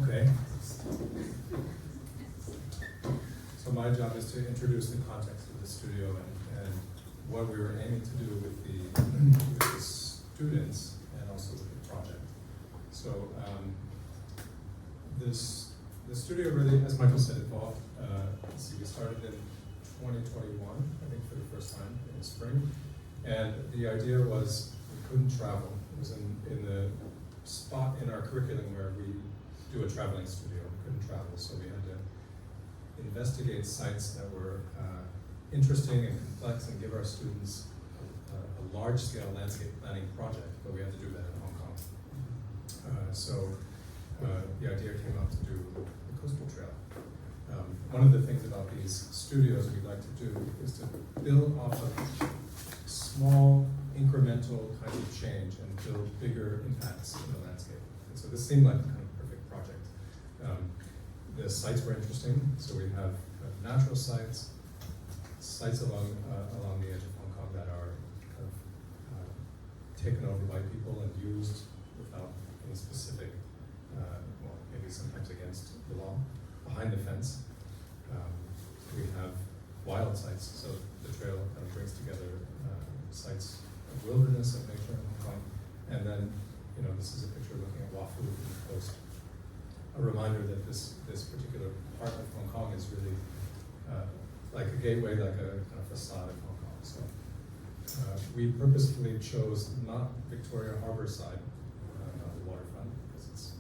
Okay. So my job is to introduce the context of the studio and what we were aiming to do with the students and also with the project. So the studio really, as Michael said, evolved. We started in 2021, I think, for the first time in the spring. And the idea was we couldn't travel. It was in the spot in our curriculum where we do a traveling studio. We couldn't travel, so we had to investigate sites that were interesting and complex and give our students a large-scale landscape planning project, but we had to do that in Hong Kong. So the idea came up to do the coastal trail. One of the things about these studios we'd like to do is to build off of small, incremental kind of change and build bigger impacts in the landscape. And so this seemed like the kind of perfect project. The sites were interesting, so we have natural sites along the edge of Hong Kong that are kind of taken over by people and used without any specific, well, maybe sometimes against the law, behind the fence. We have wild sites, so the trail kind of brings together sites of wilderness and nature in Hong Kong. And then, this is a picture looking at Wafu from the coast. A reminder that this particular part of Hong Kong is really like a gateway, like a kind of facade of Hong Kong. So we purposefully chose not Victoria Harbour side, not the waterfront, because it's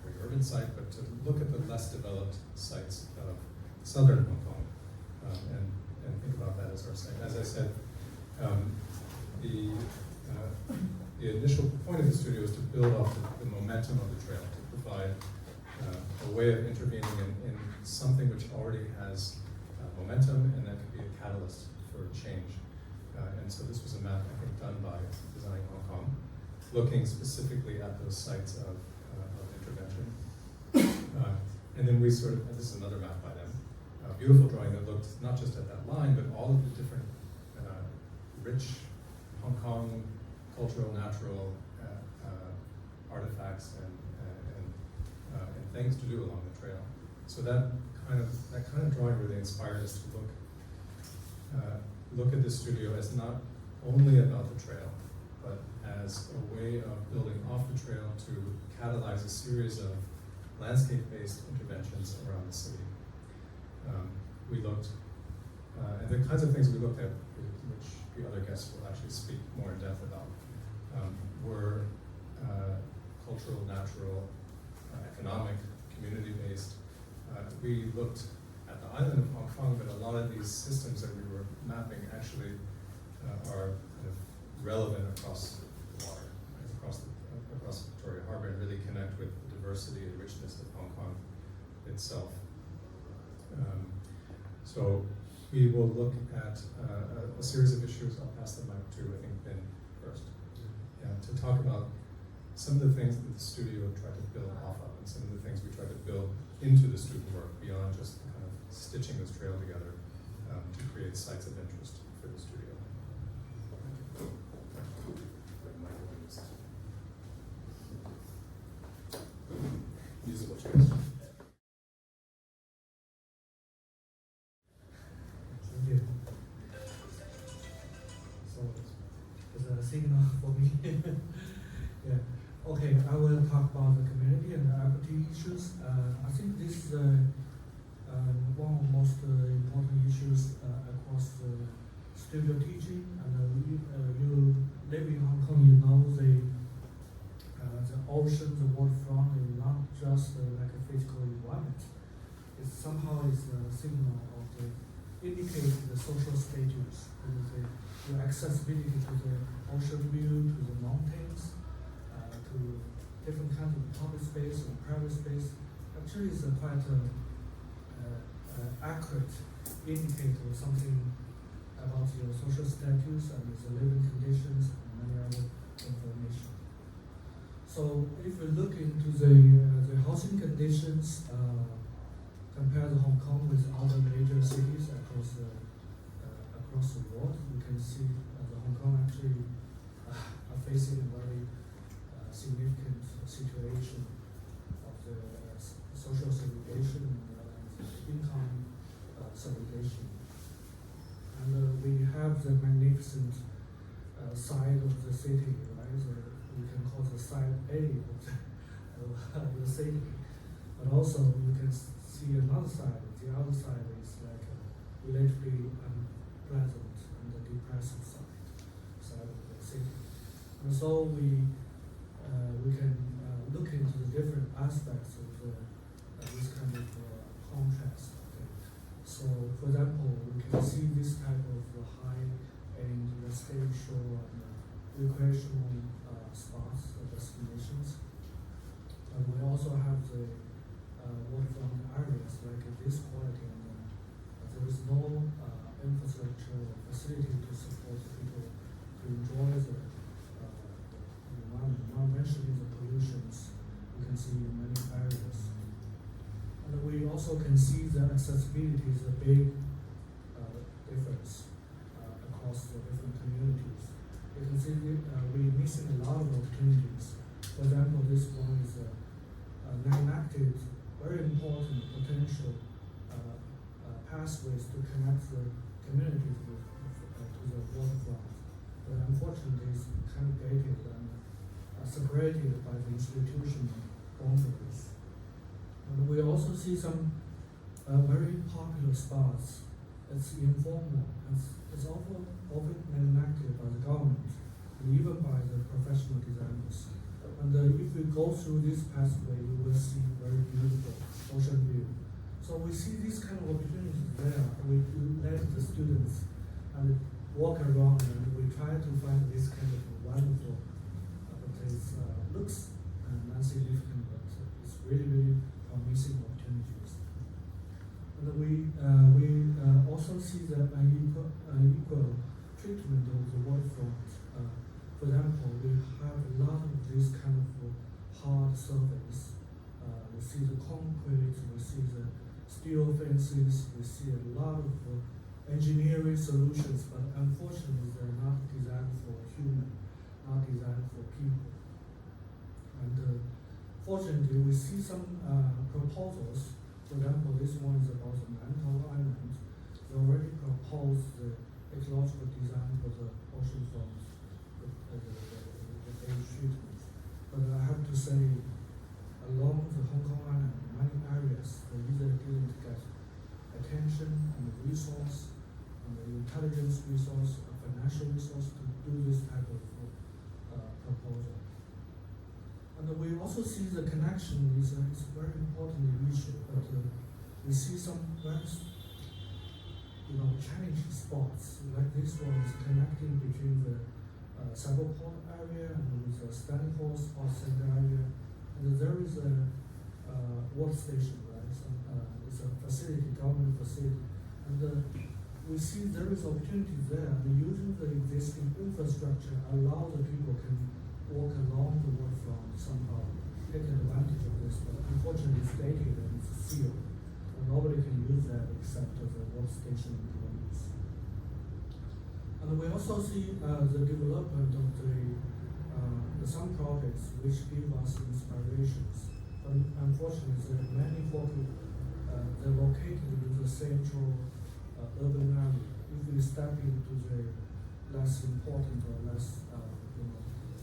a very urban site, but to look at the less developed sites of southern Hong Kong and think about that as our site. As I said, the initial point of the studio is to build off the momentum of the trail, to provide a way of intervening in something which already has momentum and that could be a catalyst for change. And so this was a map, I think, done by Designing Hong Kong, looking specifically at those sites of intervention. And then we sort of, and this is another map by them, a beautiful drawing that looked not just at that line, but all of the different rich Hong Kong cultural, natural artifacts and things to do along the trail. So that kind of drawing really inspired us to look at this studio as not only about the trail, but as a way of building off the trail to catalyze a series of landscape-based interventions around the city. We looked, and the kinds of things we looked at, which the other guests will actually speak more in depth about, were cultural, natural, economic, community-based. We looked at the island of Hong Kong, but a lot of these systems that we were mapping actually are kind of relevant across the water, right? across Victoria Harbour, and really connect with the diversity and richness of Hong Kong itself. So we will look at a series of issues. I'll pass the mic to, I think, Ben first, to talk about some of the things that the studio tried to build off of, and some of the things we tried to build into the student work beyond just kind of stitching this trail together to create sites of interest for the studio. Musical chairs. Thank you. So, there's a signal for me. Yeah. Okay, I will talk about the community and equity issues. I think this is one of the most important issues across studio teaching. And you live in Hong Kong, you know the ocean, the waterfront is not just like a physical environment. It somehow is a signal of indicate the social status, the accessibility to the ocean view, to the mountains, to different kinds of public space and private space. Actually, it's a quite accurate indicator of something about your social status and the living conditions and many other information. So if we look into the housing conditions, compare Hong Kong with other major cities across the world, you can see that Hong Kong actually are facing a very significant situation of the social segregation and income segregation. And we have the magnificent side of the city, right? We can call the side A of the city. But also you can see another side. The other side is like relatively unpleasant and the depressive side of the city. And so we can look into the different aspects of this kind of contrast. Okay. So, for example, we can see this type of high-end residential and recreational spots, destinations. And we also have the waterfront areas like this quality, and there is no infrastructure or facility to support people to enjoy the environment, not mentioning the pollutions we can see in many areas. And we also can see that accessibility is a big difference across the different communities. You can see we're missing a lot of opportunities. For example, this one is neglected, very important potential pathways to connect the communities to the waterfront. But unfortunately, it's kind of gated and separated by the institutional boundaries. And we also see some very popular spots. It's informal. It's often neglected by the government and even by the professional designers. And if we go through this pathway, you will see very beautiful ocean view. So we see these kind of opportunities there. We let the students and walk around, and we try to find this kind of wonderful place. Looks non-significant, but it's really, really promising opportunities. And we also see the equal treatment of the waterfront. For example, we have a lot of this kind of hard surface. We see the concrete, we see the steel fences, we see a lot of engineering solutions, but unfortunately they're not designed for human, not designed for people. And fortunately, we see some proposals. For example, this one is about the Mantle Island. They already proposed the ecological design for the oceanfront, the age treatment. But I have to say, along the Hong Kong Island, many areas, they either didn't get attention and resource, and the intelligence resource, financial resource to do this type of proposal. And we also see the connection is a very important issue, but we see some very challenging spots, like this one is connecting between the Cyberport area and with the Stanley Hall Sports Center area. And there is a water station, right? It's a facility, government facility. And we see there is opportunity there, and using the existing infrastructure allow the people can walk along the waterfront somehow, take advantage of this. But unfortunately, it's gated and it's sealed. And nobody can use that except the water station employees. And we also see the development of some projects which give us inspirations. But unfortunately, there are many they're located in the central urban area. If we step into the less important or less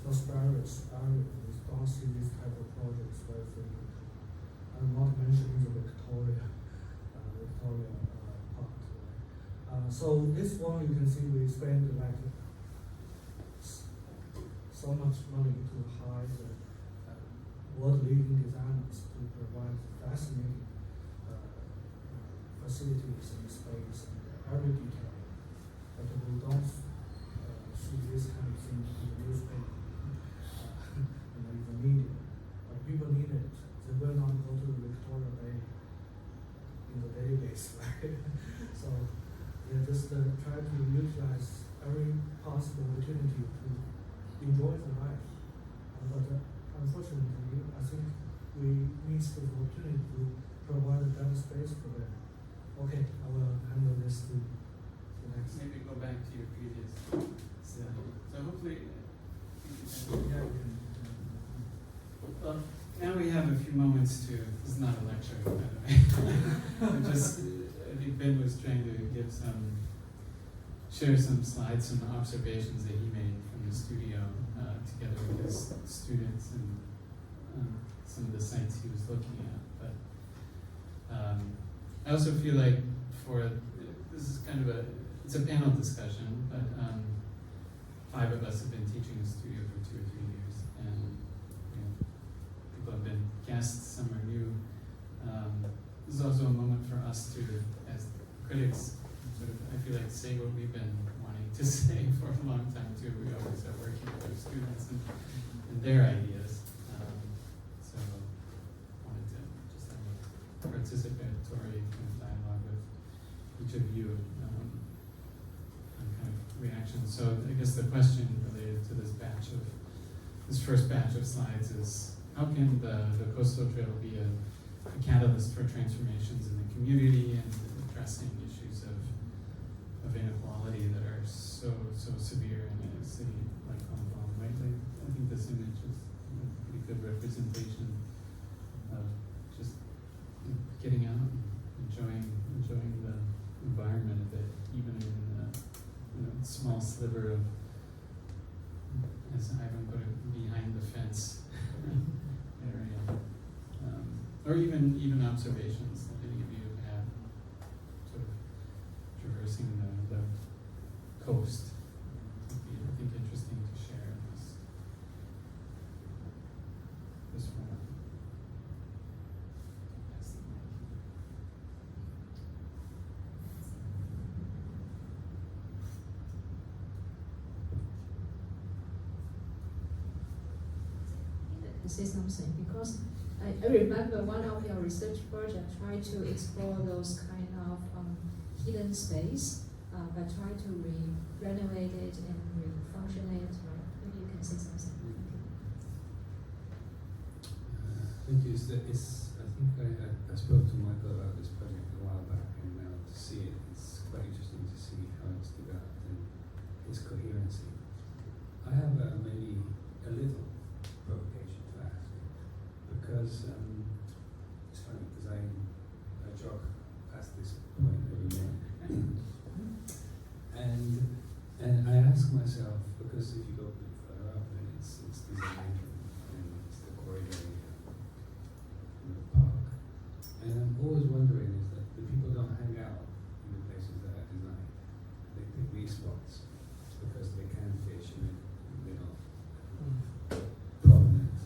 prosperous area, we don't see these type of projects very frequently. I'm not mentioning the Victoria part. So this one you can see we spend like so much money to hire the world-leading designers to provide fascinating facilities and space and every detail. But we don't see this kind of thing in the newspaper, in the media. But people need it. They will not go to the Victoria Bay in the database, right? So they just try to utilize every possible opportunity to enjoy the life. But unfortunately, I think we miss the opportunity to provide a better space for them. Okay, I will handle this to the next. Maybe go back to your previous slide. So hopefully, Yeah, well, now we have a few moments to is not a lecture, by the way. I think Ben was trying to share some slides, some observations that he made from the studio together with his students and some of the sites he was looking at. But I also feel like this is kind of it's a panel discussion, but 5 of us have been teaching the studio for 2 or 3 years, and people have been guests, some are new. This is also a moment for us to, as critics, sort of, I feel like, say what we've been wanting to say for a long time too. We always are working with our students and their ideas. So I wanted to just have a participatory kind of dialogue with each of you on kind of reactions. So I guess the question related to this first batch of slides is, how can the coastal trail be a catalyst for transformations in the community and addressing issues of inequality that are so severe in a city like Hong Kong, right? I think this image is a pretty good representation of just getting out and enjoying the environment a bit, even in a small sliver of, as Ivan put it, behind the fence area. Or even observations that any of you have sort of traversing the coast would be, I think, interesting to share in this forum. Pass the mic. Say something because I remember one of your research projects tried to explore those kind of hidden space, but try to renovate it and refunction it. Right? Maybe you can say something. Thank you. I think I spoke to Michael about this project a while back, and now to see it, it's quite interesting to see how it's developed and its coherency. I have maybe a little provocation to ask, because it's funny, because I jog past this point every morning, and I ask myself, because if you go a bit further up, then it's designed and it's the corridor in the park, and I'm always wondering is that the people don't hang out in the places that are designed. They pick these spots because they can fish and they're not prominent.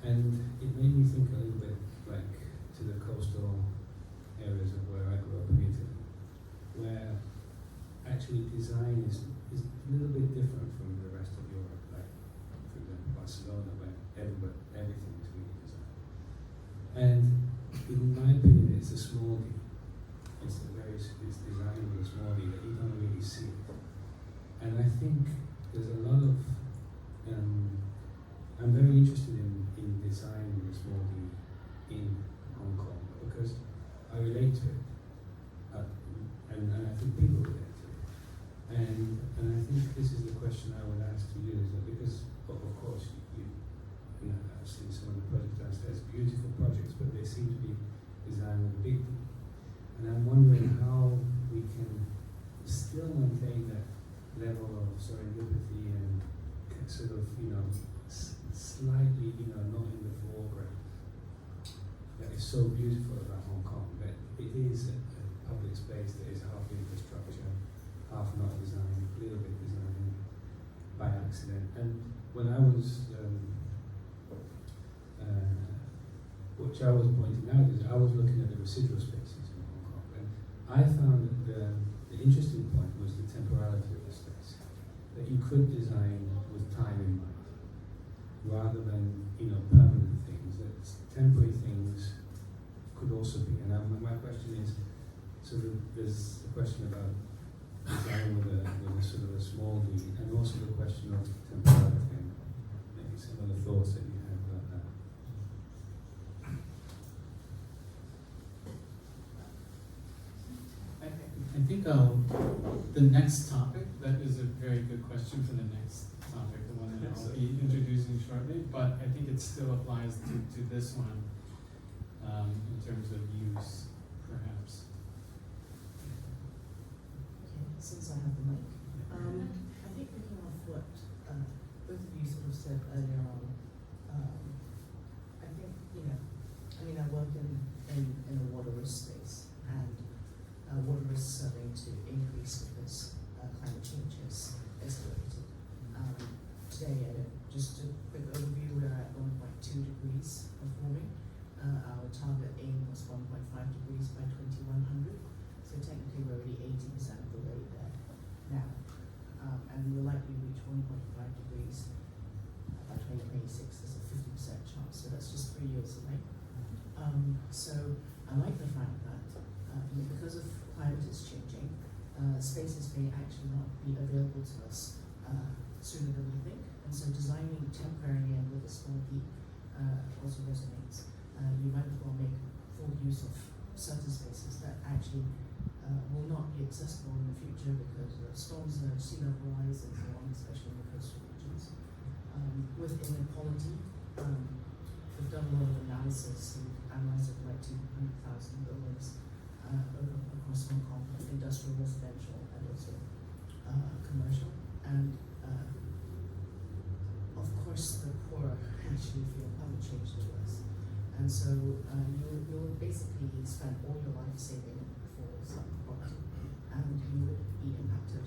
And it made me think a little bit like to the coastal areas of where I grew up in Italy, where actually design is a little bit different from the rest of Europe, like for example Barcelona, where everything is really designed. And in my opinion, it's a small D. It's designed with a small D that you don't really see it. And I think there's a lot of I'm very interested in design with a small D in Hong Kong because I relate to it, and I think people relate to it. And I think this is the question I would ask to you, is that because of course you know, I've seen some of the projects downstairs, beautiful projects, but they seem to be designed with a big D. And I'm wondering how we can still maintain that level of serendipity and sort of, slightly, not in the foreground. That is so beautiful about Hong Kong, that it is a public space that is half infrastructure, half not designed, a little bit designed by accident. And when I was, which I was pointing out, is I was looking at the residual spaces in Hong Kong, and I found that the interesting point was the temporality of the space, that you could design with time in mind, rather than permanent things. That temporary things could also be. And my question is, sort of, there's a question about design with a sort of a small D, and also the question of temporality. And maybe some of the thoughts that you have about that. I think the next topic, that is a very good question for the next topic, the one that I'll be introducing shortly, but I think it still applies to this one. in terms of use, perhaps. Okay, since I have the mic, I think picking off what both of you sort of said earlier on, I think, I work in a water risk space, and water risks are going to increase because climate change has escalated. Today, just a quick overview, we're at 1.2 degrees of warming. Our target aim was 1.5 degrees by 2100, so technically we're already 80% of the way there now. And we'll likely reach 1.5 degrees by 2026. There's a 50% chance, so that's just 3 years away. So I like the fact that because of climate is changing, spaces may actually not be available to us sooner than we think. And so designing temporarily and with a small peak also resonates. You might as well make full use of certain spaces that actually will not be accessible in the future because storms are sea level rise and so on, especially in the coastal regions. With inequality, we've done a lot of analysis and analyzed like 200,000 buildings across Hong Kong, industrial, residential, and also commercial. And of course, the poor actually feel climate change the worst. And so you'll basically spend all your life saving for some property, and you would be impacted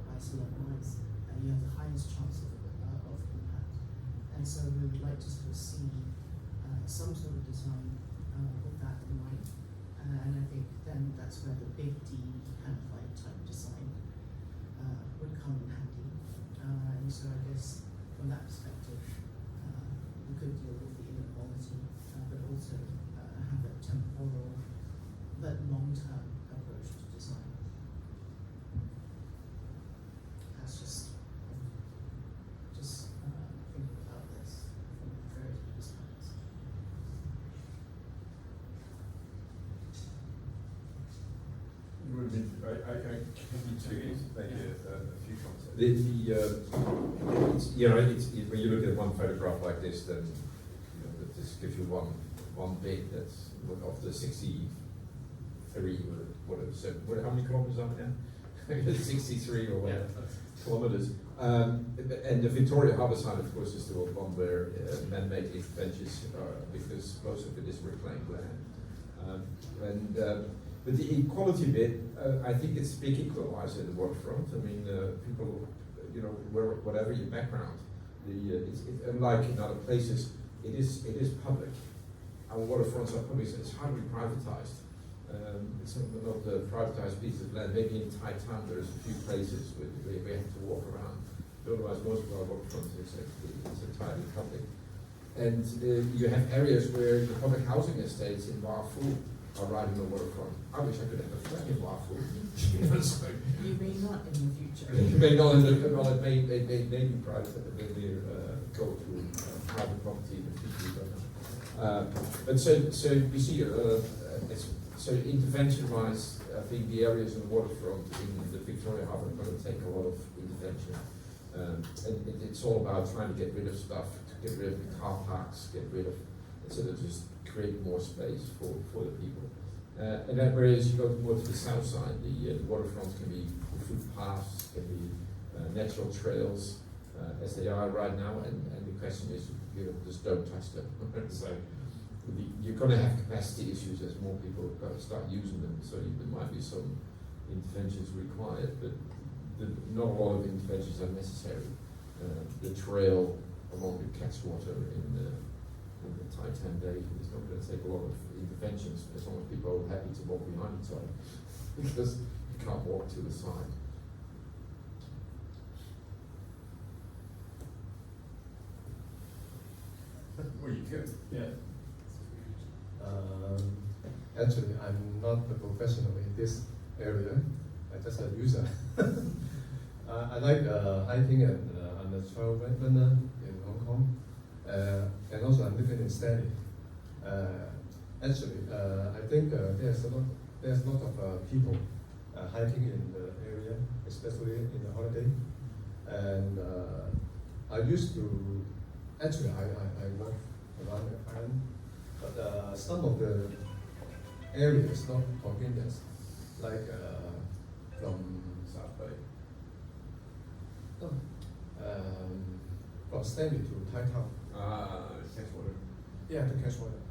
by sea level rise. You have the highest chance of impact. And so we would like to sort of see some sort of design with that in mind. And I think then that's where the big D kind of like type design would come in handy. And so I guess from that perspective, we could deal with the inequality, but also have a temporal but long-term approach to design. That's just thinking about this from various perspectives. I can maybe a few comments. When you look at one photograph like this, then that this gives you one bit that's of the 63 how many kilometers are there? 63 or whatever kilometers. And the Victoria Harbour side, of course, is the one where man-made interventions because most of it is reclaimed land. But the equality bit, I think it's a big equalizer in the waterfront. I mean, people, whatever your background, it's unlike in other places, it is public. Our waterfronts are public, so it's hardly privatized. It's not the privatized piece of land. Maybe in Thai town there's a few places where we have to walk around. But otherwise, most of our waterfronts is entirely public. And you have areas where the public housing estates in Wafu are right in the waterfront. I wish I could have a flat in Wafu. You may not in the future. It may not in the well. It may be private. It may go to private property in the future. But so we see. So intervention-wise, I think the areas in the waterfront in the Victoria Harbour are going to take a lot of intervention. And it's all about trying to get rid of stuff, to get rid of the car parks, get rid of, instead of just create more space for the people. And then whereas you go more to the south side, the waterfronts can be footpaths, can be natural trails, as they are right now, and the question is, just don't touch them. So you're going to have capacity issues as more people start using them, so there might be some interventions required, but not all of the interventions are necessary. The trail along the Catswater in the Titan Bay is not going to take a lot of interventions as long as people are happy to walk behind each other, because you can't walk to the side. Well, you could. Yeah. Actually, I'm not a professional in this area. I'm just a user. I like hiking and on the trail runner in Hong Kong, and also I'm living in Stanley. Actually, I think there's a lot of people hiking in the area, especially in the holiday. And I used to, actually I walk around the island but some of the areas not convenience, like from South Bay. from Stanley to Tai Town. Catch water. Yeah, to catch water.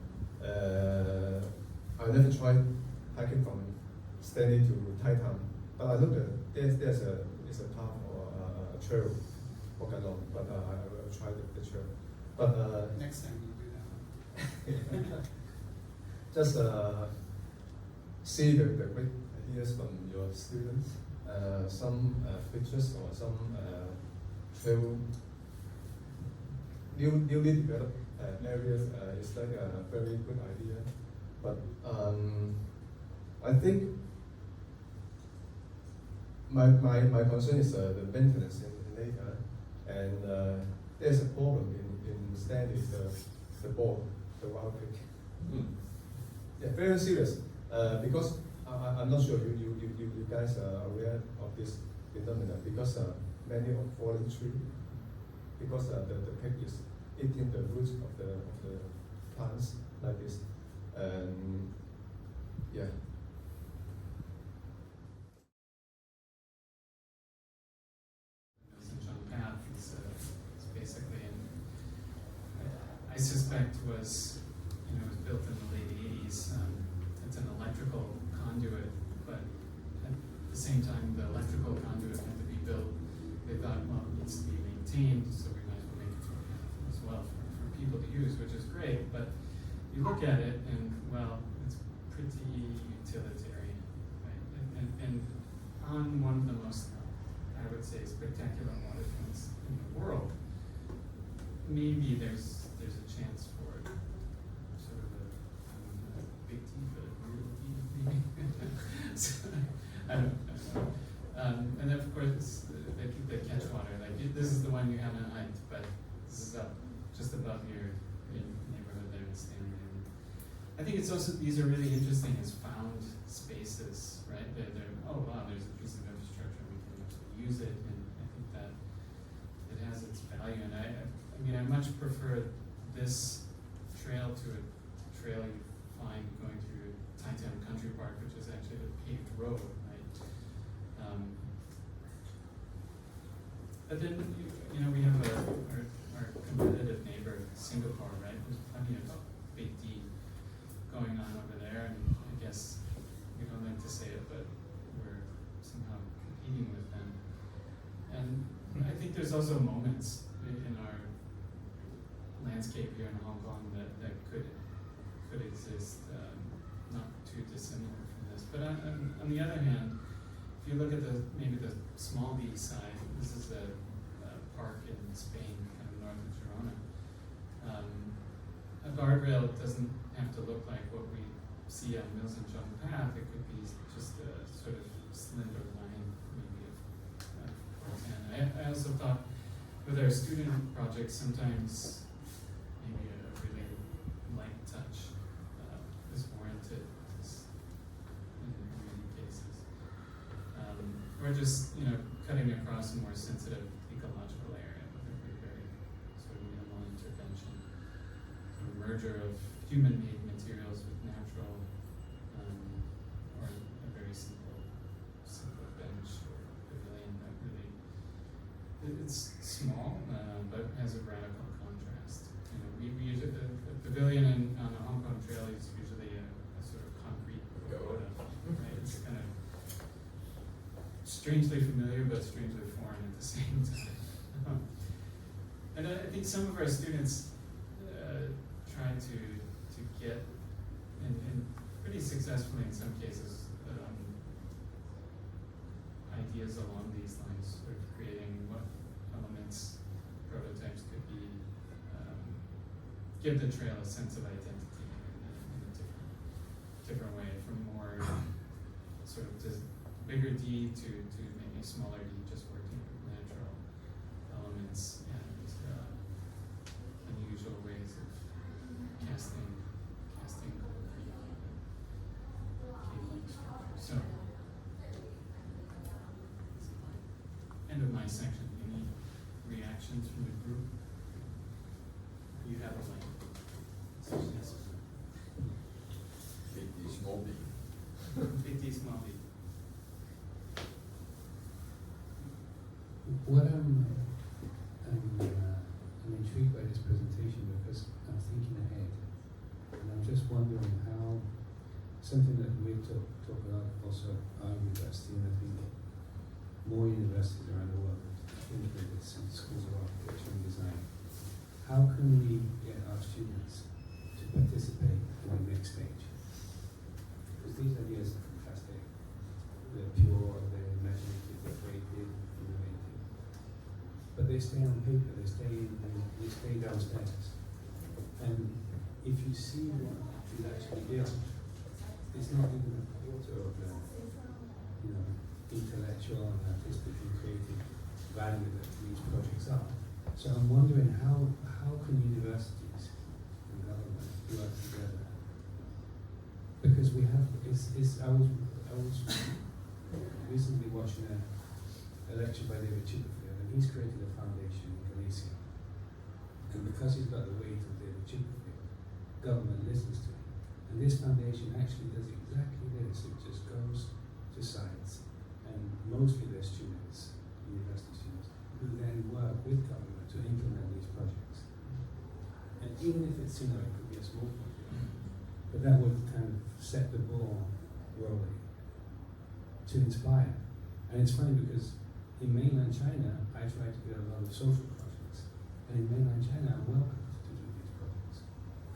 I never tried hiking from Stanley to Tai Town, but I know that there's a path or a trail walk along, but I will try the trail. But Next time you do that one. just see the great ideas from your students, some pictures or some trail newly developed areas is like a very good idea. But I think my concern is the maintenance in later, and there's a problem in Stanley, the ball, the wild pig. Yeah, very serious. Because I'm not sure you guys are aware of this phenomenon, because many of fallen tree, because the pig is eating the roots of the plants like this, and yeah. Adjunct path is basically, I suspect was built in the late 80s. It's an electrical conduit, but at the same time, the electrical conduit had to be built. They thought, well, it needs to be maintained, so we might as well make it as well for people to use, which is great. But you look at it, and well, it's pretty utilitarian, right? And on one of the most, I would say, spectacular waterfronts in the world, maybe there's a chance for sort of a big T, but a real T, maybe. So, I don't know. And then of course the catch water, like this is the one you haven't hiked, but this is up just above your neighborhood there in Stanley. And I think it's also, these are really interesting as found spaces, right? They're oh wow, there's a piece of infrastructure, we can actually use it, and I think that it has its value. And I mean, I much prefer this trail to a trail you find going through Town Country Park, which is actually a paved road, right? But then, we have our competitive neighbor, Singapore, right? There's plenty of big D going on over there, and I guess we don't like to say it, but we're somehow competing with them. And I think there's also moments in our landscape here in Hong Kong that could exist, not too dissimilar from this. But on the other hand, if you look at maybe the small D side, this is a park in Spain, kind of north of Girona. A guardrail doesn't have to look like what we see on Mills and Jung Path. It could be just a sort of slender line, maybe of I also thought with our student projects, sometimes maybe a really light touch is warranted in many cases. Or just, cutting across a more sensitive ecological area with a very sort of minimal intervention. Sort of merger of human-made materials with natural, or a very simple bench or pavilion that really, it's small, but has a radical contrast. We use a pavilion on a Hong Kong trail is usually a sort of concrete pagoda, right? It's kind of strangely familiar, but strangely foreign at the same time. And I think some of our students try to get, and pretty successfully in some cases, ideas along these lines, sort of creating what elements, prototypes could be, give the trail a sense of identity in a different way, from more sort of just bigger D to maybe smaller D, just working with natural elements and unusual ways of casting concrete cabling structure. So, end of my section. Any reactions from the group? You have a mic. Yes. Please, Marty. What I'm intrigued by this presentation because I'm thinking ahead, and I'm just wondering how something that we talk about also at our university, and I think more universities around the world implement this in schools of architecture and design. How can we get our students to participate in the next stage? Because these ideas are fantastic. They're pure, they're imaginative, they're creative, innovative. But they stay on paper, they stay downstairs. And if you see what is actually built, it's not even a quarter of the intellectual and artistic and creative value that these projects are. So I'm wondering how can universities and government work together? Because we have, I was recently watching a lecture by David Chipperfield, and he's created a foundation in Galicia. And because he's got the weight of David Chipperfield, government listens to him. And this foundation actually does exactly this. It just goes to sites, and mostly they're students, university students, who then work with government to implement these projects. And even if it's, it could be a small project, but that would kind of set the ball rolling to inspire. And it's funny because in mainland China, I try to get a lot of social projects, and in mainland China, I'm welcome to do these projects,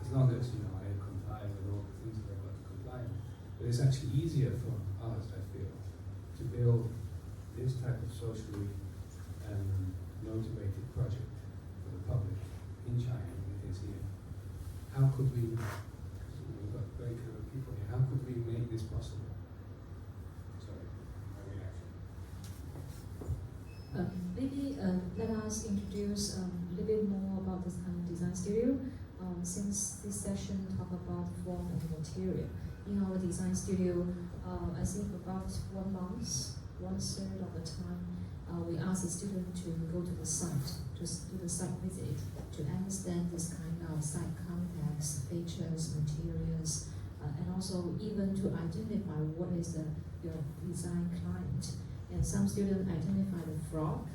as long as I comply with all the things that I've got to comply with. But it's actually easier for us, I feel, to build this type of socially motivated project for the public in China than it is here. How could we, we've got very clever people here, how could we make this possible? Sorry, my reaction. Maybe let us introduce a little bit more about this kind of design studio. Since this session talk about form and material, in our design studio, I think about 1 month, 1/3 of the time, we ask the student to go to the site, to do the site visit, to understand this kind of site context, features, materials, and also even to identify what is your design client. And some students identify the frog,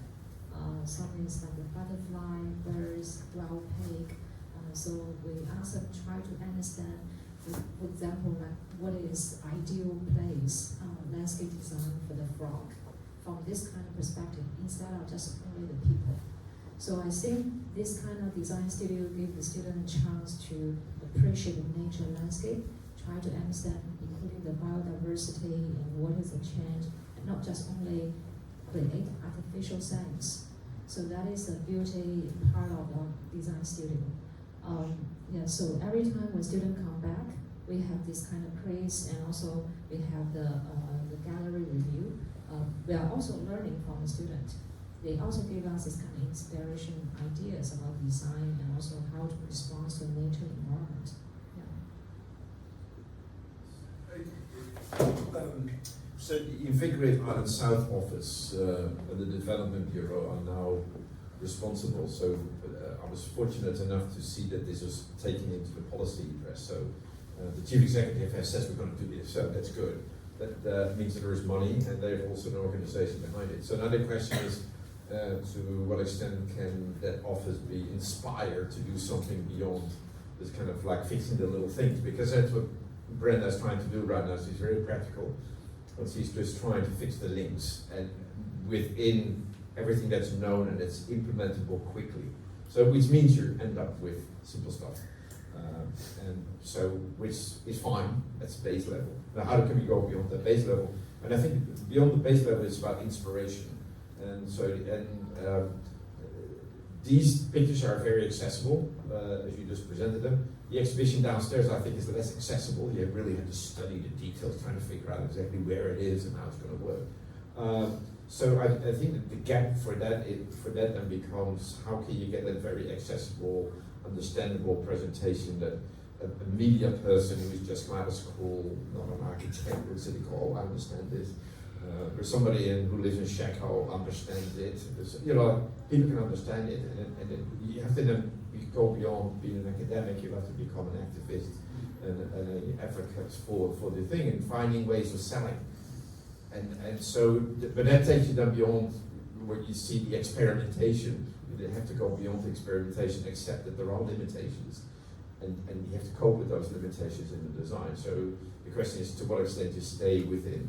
some is like the butterfly, birds, wild pig. So we ask them try to understand, for example, like what is ideal place, landscape design for the frog, from this kind of perspective, instead of just only the people. So I think this kind of design studio gives the student a chance to appreciate the nature landscape, try to understand, including the biodiversity and what is the change, and not just only create artificial science. So that is the beauty part of the design studio. So every time when students come back, we have this kind of quiz, and also we have the gallery review. We are also learning from the student. They also give us this kind of inspiration ideas about design and also how to respond to the nature environment. So the Invigorate Island South office and the Development Bureau are now responsible. So I was fortunate enough to see that this was taken into the policy press. So the chief executive has said we're going to do this, so that's good. That means that there is money, and they have also an organization behind it. So now the question is, to what extent can that office be inspired to do something beyond this kind of like fixing the little things? Because that's what Brenda is trying to do right now. She's very practical, but she's just trying to fix the links and within everything that's known and that's implementable quickly. So which means you end up with simple stuff. And so, which is fine, that's base level. Now how can we go beyond that base level? And I think beyond the base level is about inspiration. And so, these pictures are very accessible, as you just presented them. The exhibition downstairs, I think, is less accessible. You really have to study the details, trying to figure out exactly where it is and how it's going to work. So I think that the gap for that then becomes, how can you get that very accessible, understandable presentation that a media person who's just come out of school, not an architect, would say, oh, I understand this. There's somebody who lives in CUHK understands it. People can understand it, and you have to then go beyond being an academic. You have to become an activist and an advocate for the thing and finding ways of selling. And so, but that takes you then beyond where you see the experimentation. You have to go beyond the experimentation, accept that there are limitations, and you have to cope with those limitations in the design. So the question is, to what extent you stay within.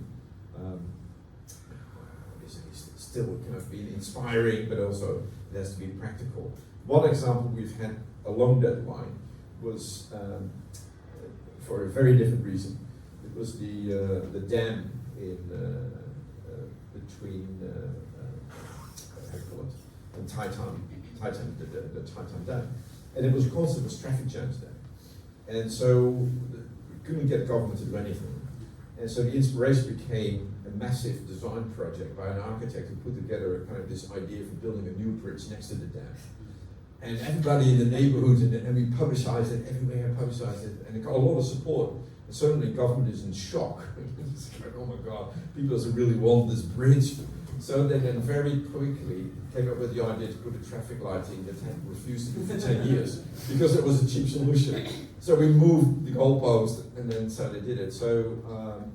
It's still kind of being inspiring, but also it has to be practical. One example we've had along that line was for a very different reason. It was the dam in between how do you call it, and Titan, the Titan Dam, and it was constant with traffic jams there, and so we couldn't get government to do anything, and so the inspiration became a massive design project by an architect who put together kind of this idea for building a new bridge next to the dam. And everybody in the neighborhood, and we publicized it, everywhere publicized it, and it got a lot of support. And certainly government is in shock. It's like, oh my God, people doesn't really want this bridge. So they then very quickly came up with the idea to put a traffic lighting that had refused to do for 10 years, because it was a cheap solution. So we moved the goalpost, and then so they did it. So,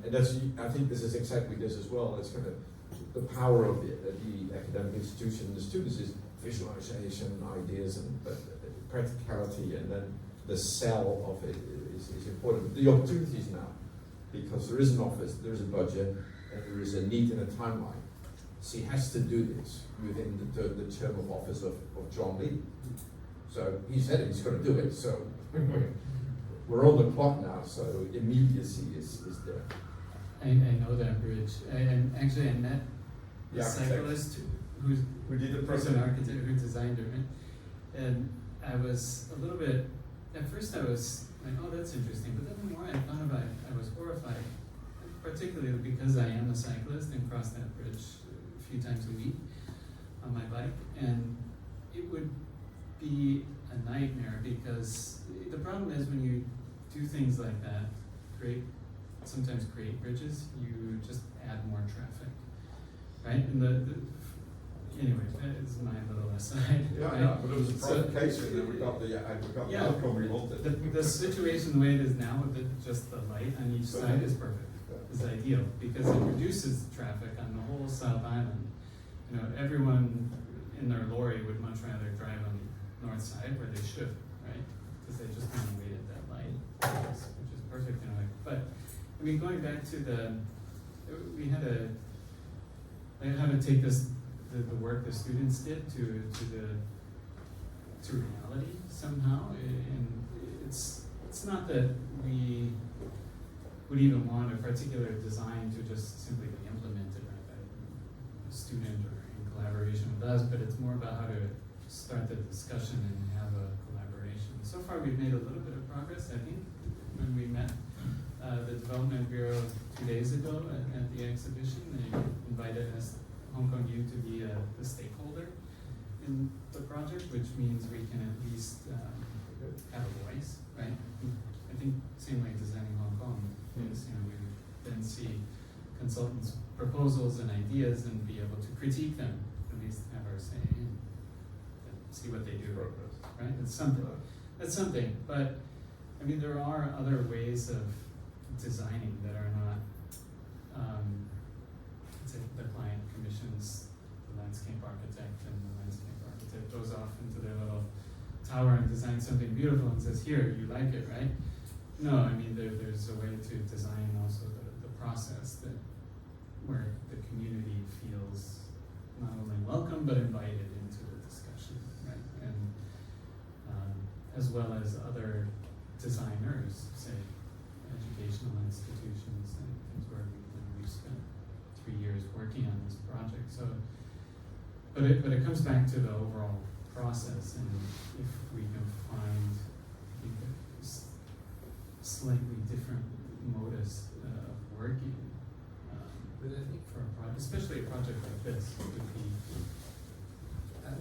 and that's, I think this is exactly this as well. It's kind of the power of the academic institution and the students is visualization, ideas, and practicality, and then the sell of it is important. The opportunities now, because there is an office, there is a budget, and there is a need and a timeline. So he has to do this within the term of office of John Lee. So he said he's going to do it. So we're on the clock now. So immediacy is there. I know that bridge, and actually I met the cyclist who did the person architect who designed it, right? And I was a little bit, at first I was like, oh, that's interesting, but then the more I thought about it, I was horrified, particularly because I am a cyclist and cross that bridge a few times a week on my bike, and it would be a nightmare because the problem is when you do things like that, sometimes create bridges, you just add more traffic, right? And anyway, that is my little aside. Yeah, right? yeah, but it was a provocation, and then we got the outcome we wanted. The situation the way it is now with just the light on each side is perfect. It's ideal because it reduces traffic on the whole South Island. You know, everyone in their lorry would much rather drive on the north side where they should, right? Because they just kind of wait at that light, which is perfect in a way. But I mean, going back to we had to take the work the students did to reality somehow, and it's not that we would even want a particular design to just simply be implemented by a student or in collaboration with us, but it's more about how to start the discussion and have a collaboration. So far we've made a little bit of progress, I think, when we met the Development Bureau 2 days ago at the exhibition. They invited us, Hong Kong U, to be a stakeholder in the project, which means we can at least have a voice, right? I think same way Designing Hong Kong is, we would then see consultants' proposals and ideas and be able to critique them, at least have our say in, see what they do, right? It's something. That's something, but I mean, there are other ways of designing that are not, say the client commissions the landscape architect, and the landscape architect goes off into their little tower and designs something beautiful and says, here, you like it, right? No, I mean, there's a way to design also the process where the community feels not only welcome, but invited into the discussion, right? And as well as other designers, say, educational institutions and things where we've spent 3 years working on this project. So, but it comes back to the overall process, and if we can find slightly different modus of working, but I think for a project, especially a project like this, would be.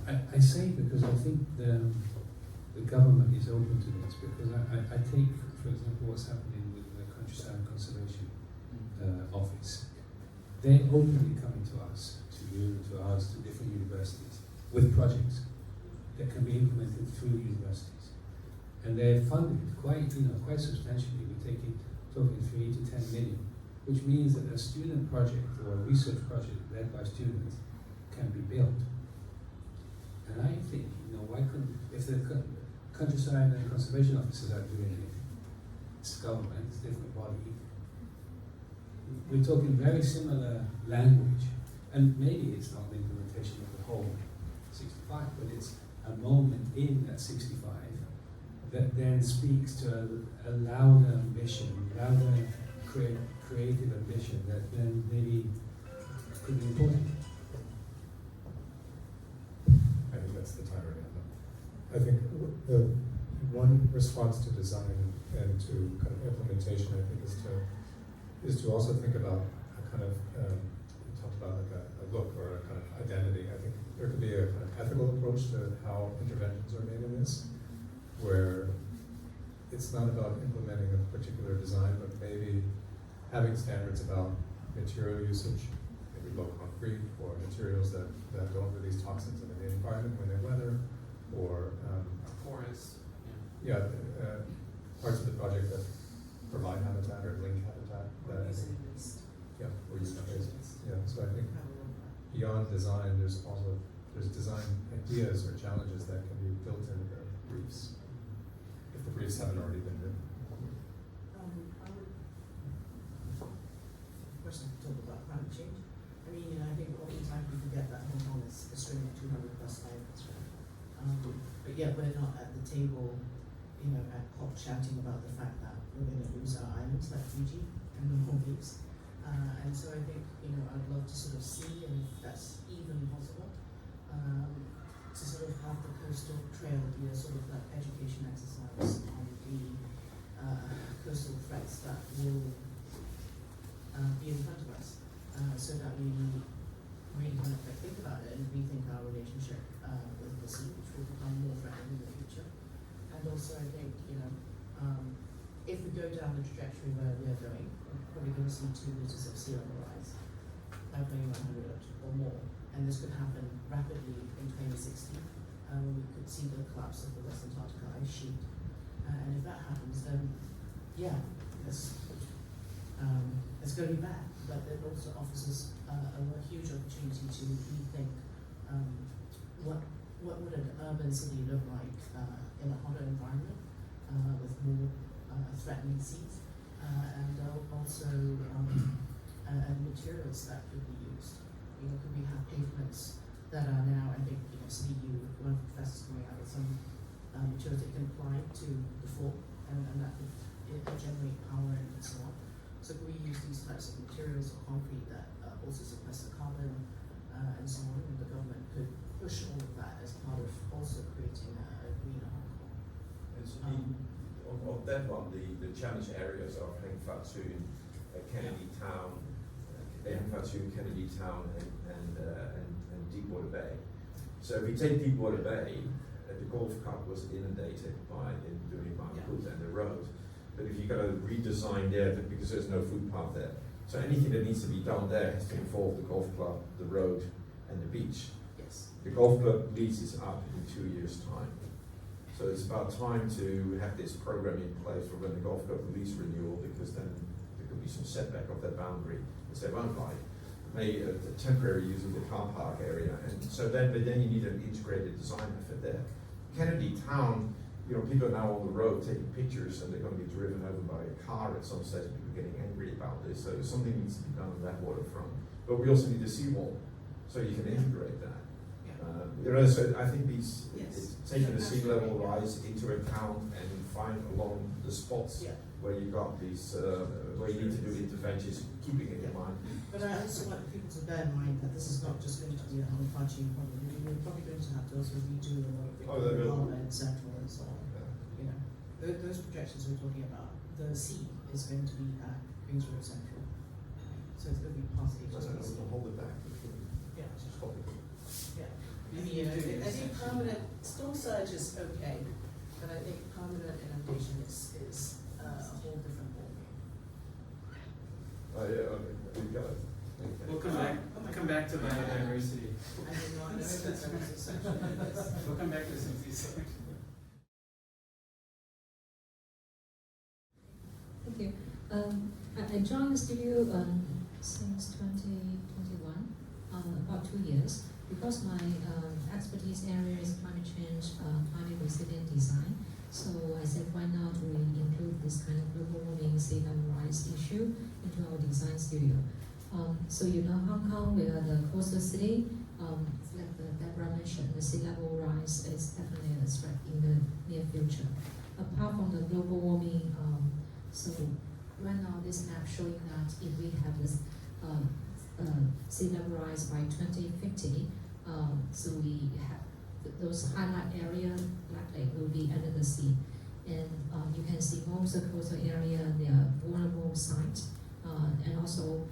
I say because I think the government is open to this, because I take, for example, what's happening with the Countryside Conservation Office. they're openly coming to us, to you, to us, to different universities, with projects that can be implemented through universities. And they're funded quite substantially. We're talking 3 to 10 million, which means that a student project or a research project led by students can be built. And I think, why couldn't, if the countryside and conservation officers are doing it, it's government, it's a different body. We're talking very similar language, and maybe it's not the implementation of the whole 65, but it's a moment in that 65 that then speaks to a louder ambition, louder creative ambition that then maybe could be important. I think that's the timer now. I think the one response to design and to kind of implementation, I think, is to also think about a kind of we talked about like a look or a kind of identity. I think there could be a kind of ethical approach to how interventions are made in this, where it's not about implementing a particular design, but maybe having standards about material usage, maybe low concrete, or materials that don't release toxins into the environment when they weather, or Porous. parts of the project that provide habitat or link habitat. Or use and waste. Yeah, so I think beyond design, there's design ideas or challenges that can be built into the briefs, if the briefs haven't already been written. First, talk about climate change. I mean, I think oftentimes we forget that Hong Kong is a string of 200 plus islands, right? But yet we're not at the table, at COP shouting about the fact that we're going to lose our islands like Fiji and the Maldives. And so I think, I'd love to sort of see, and if that's even possible, to sort of have the coastal trail be a sort of like education exercise on the coastal threats that will be in front of us, so that we really kind of think about it and rethink our relationship with the sea, which will become more threatening in the future. And also, I think, if we go down the trajectory where we are going, we're probably going to see 2 meters of sea level rise by 2100 or more. And this could happen rapidly in 2060, when we could see the collapse of the West Antarctica ice sheet. And if that happens, then, it's going to be bad, but it also offers us a huge opportunity to rethink what would an urban city look like in a hotter environment with more threatening seas, and also materials that could be used. Could we have pavements that are now, I think, CDU, one of the professors coming out with some materials that can apply to the fall, and that could generate power and so on. So could we use these types of materials or concrete that also sequester carbon and so on, and the government could push all of that as part of also creating a greener Hong Kong. On that one, the challenge areas are Heng Fat Soon, Kennedy Town, Kennedy Town, and Deepwater Bay. So if we take Deepwater Bay, the Golf Cup was inundated during Mount and the road. But if you've got to redesign there, because there's no footpath there, so anything that needs to be done there has to involve the golf club, the road, and the beach. Yes. The golf club lease is up in 2 years' time. So it's about time to have this program in place for when the golf club lease renewal, because then there could be some setback of that boundary, which they won't like. Maybe a temporary use of the car park area, and so then you need an integrated design effort there. Kennedy Town, people are now on the road taking pictures, and they're going to be driven over by a car at some stage. People are getting angry about this, so something needs to be done on that waterfront. But we also need a seawall, so you can integrate that. So I think it's taking the sea level rise into account and find along the spots where you got these, where you need to do interventions, keeping it in mind. But I also want people to bear in mind that this is not just going to be a Hong-Kong problem. We're probably going to have to also redo a lot of Victoria and Central and so on. Those projections we're talking about, the sea is going to be at Queen's Road Central. So it's going to be past the HSBC. Hold it back. Yeah. Just hold it. Yeah. I think permanent storm surge is okay, but I think permanent inundation is a whole different ballgame. You got it. We'll come back to biodiversity. I did not know that there was a section like this. We'll come back to some of these sections. Thank you. I joined the studio since 2021, about 2 years, because my expertise area is climate change, climate resilient design. So I said, why not we include this kind of global warming, sea level rise issue into our design studio? So you know Hong Kong, we are the coastal city. Like Debra mentioned, the sea level rise is definitely a threat in the near future. Apart from the global warming, so right now this map showing that if we have this sea level rise by 2050, so we have those highlight area likely will be under the sea. And you can see most of the coastal area, they are vulnerable sites. And also,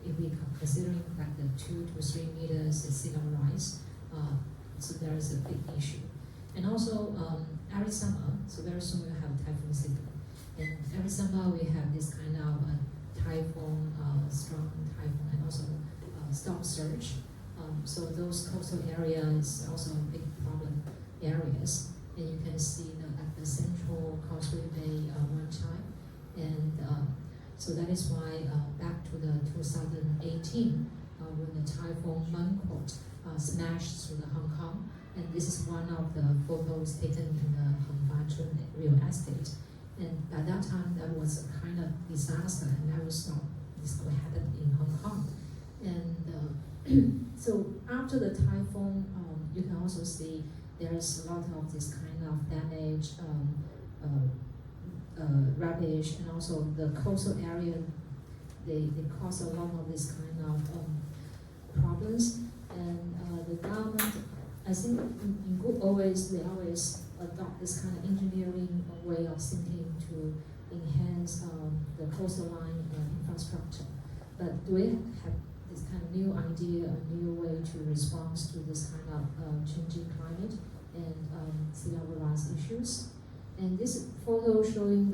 if we considering like the 2 to 3 meters sea level rise, so there is a big issue. And also, every summer, so very soon we'll have typhoon season. And every summer we have this kind of typhoon, strong typhoon, and also storm surge. So those coastal areas also big problem areas. And you can see at the central Causeway Bay one time. And so that is why back to the 2018, when the typhoon Mangkhut smashed through the Hong Kong, and this is one of the photos taken in the Hong Kong real estate. And by that time, that was a kind of disaster, and that was not this would happen in Hong Kong. And so after the typhoon, you can also see there's a lot of this kind of damage, rubbish, and also the coastal area, they cause a lot of this kind of problems. And the government, I think in good always, they always adopt this kind of engineering way of thinking to enhance the coastal line infrastructure. But do we have this kind of new idea, a new way to respond to this kind of changing climate and sea level rise issues? And this photo showing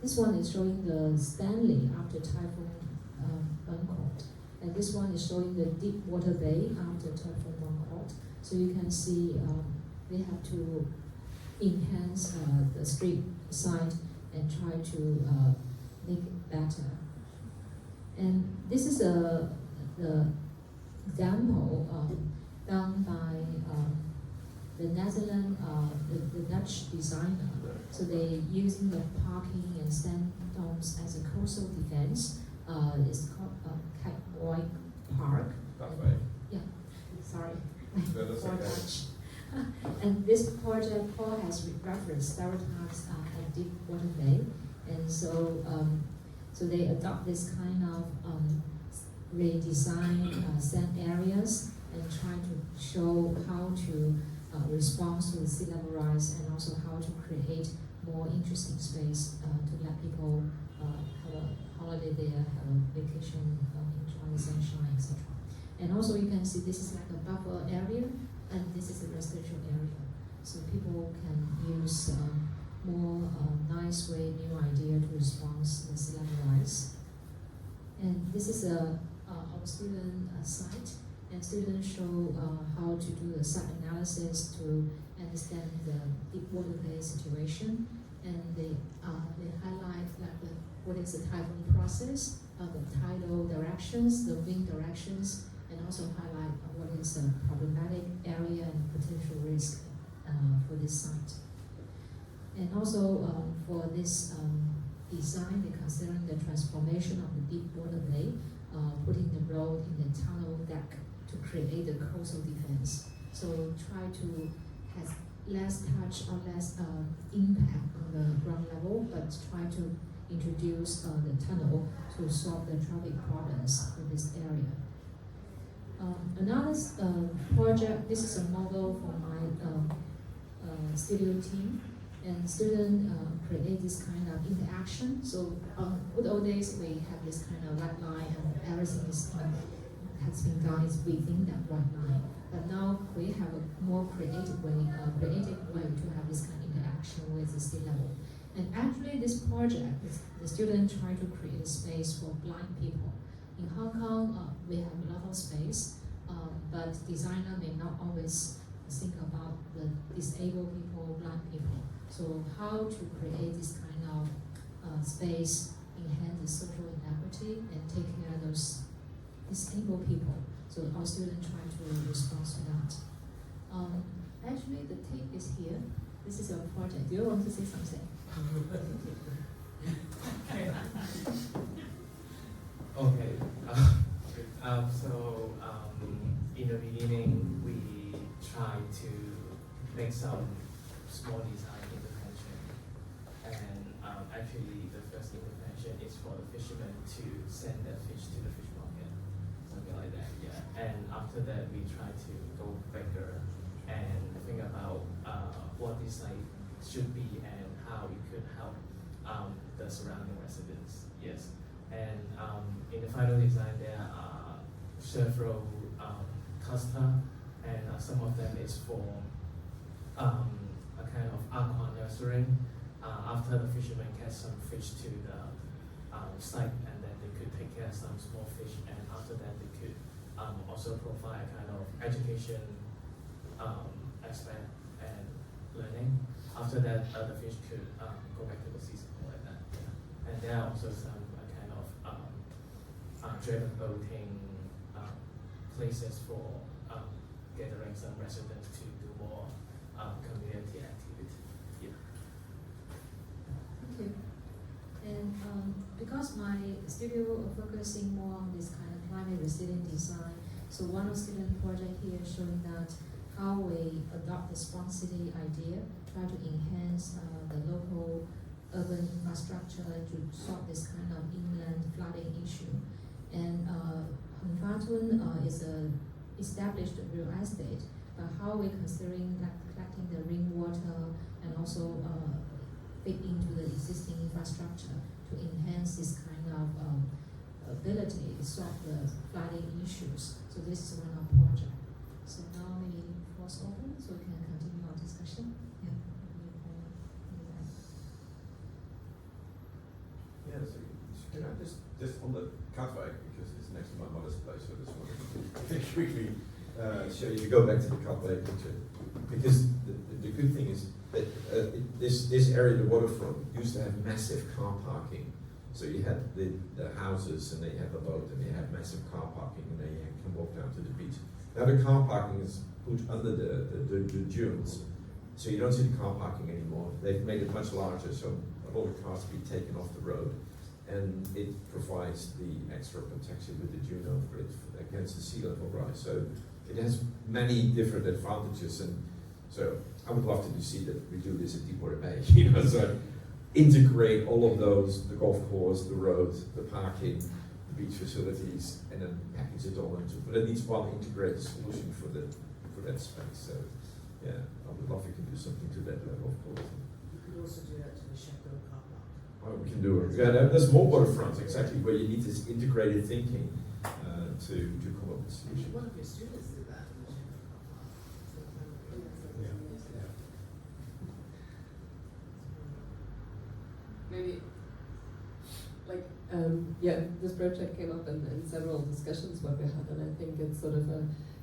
this one is showing the Stanley after Typhoon Mangkhut, and this one is showing the deep water bay after Typhoon Mangkhut. So you can see they have to enhance the street side and try to make it better. And this is the example done by the Netherlands, the Dutch designer. So they using the parking and sandstones as a coastal defense. It's called Catboy Park. That way. Yeah, sorry. No, that's Or okay. Dutch. And this project Paul has referenced several times at Deepwater Bay, and so so they adopt this kind of redesign sand areas and try to show how to respond to the sea level rise, and also how to create more interesting space to let people have a holiday there, have a vacation, enjoy the sunshine, etc. And also you can see this is like a buffer area, and this is a residential area. So people can use more nice way, new idea to respond to the sea level rise. And this is our student site, and students show how to do the site analysis to understand the deep water bay situation, and they highlight like what is the typhoon process, the tidal directions, the wind directions, and also highlight what is a problematic area and potential risk for this site. And also for this design, they're considering the transformation of the deep water bay, putting the road in the tunnel deck to create the coastal defense. So try to have less touch or less impact on the ground level, but try to introduce the tunnel to solve the traffic problems for this area. Another project, this is a model for my studio team, and students create this kind of interaction. So good old days, we have this kind of white line, and everything is has been done is within that white line. But now we have a more creative way to have this kind of interaction with the sea level. And actually, this project, the students try to create a space for blind people In Hong Kong, we have a lot of space, but designer may not always think about the disabled people, blind people. So how to create this kind of space, enhance the social inequity, and take care of those disabled people. So our students try to respond to that. Actually, the tape is here. This is your project. Do you want to say something? Okay. In the beginning, we tried to make some small design intervention, and actually, the first intervention is for the fishermen to send their fish to the fish market, something like that. Yeah. And after that, we try to go bigger and think about what this site should be and how it could help the surrounding residents. Yes. And in the final design, there are several cluster, and some of them is for a kind of aqua nursery. After the fishermen catch some fish to the site, and then they could take care of some small fish, and after that they could also provide a kind of education aspect and learning. After that, the fish could go back to the sea, something like that. Yeah. And there are also some kind of driven boating places for gathering some residents to do more community activity. Yeah. Thank you. And because my studio focusing more on this kind of climate resilient design, so one of the student project here showing that how we adopt the smart city idea, try to enhance the local urban infrastructure to solve this kind of inland flooding issue. And Hunfatun is a established real estate, but how we considering like collecting the rainwater and also fit into the existing infrastructure to enhance this kind of ability to solve the flooding issues. So this is one of our project. So now maybe floor's open, so we can continue our discussion. Yeah. Yeah, so can I just on the Katwijk, because it's next to my mother's place, so I just wanted to quickly show you, go back to the Katwijk picture. Because the good thing is that this area, the waterfront, used to have massive car parking. So you had the houses, and they have a boat, and they have massive car parking, and then you can walk down to the beach. Now the car parking is put under the dunes, so you don't see the car parking anymore. They've made it much larger, so a lot of cars be taken off the road, and it provides the extra protection with the dune over it against the sea level rise. So it has many different advantages, and so I would love to see that we do this at Deepwater Bay. So integrate all of those: the golf course, the roads, the parking, the beach facilities, and then package it all into. But it needs one integrated solution for that space. So yeah, I would love if we can do something to that level, of course. You could also do that to the Chateau car park. Oh, we can do it. Yeah, there's more waterfronts exactly where you need this integrated thinking to come up with solutions. One of your students did that in the Chateau car park. Maybe, like, this project came up in several discussions what we had, and I think it's sort of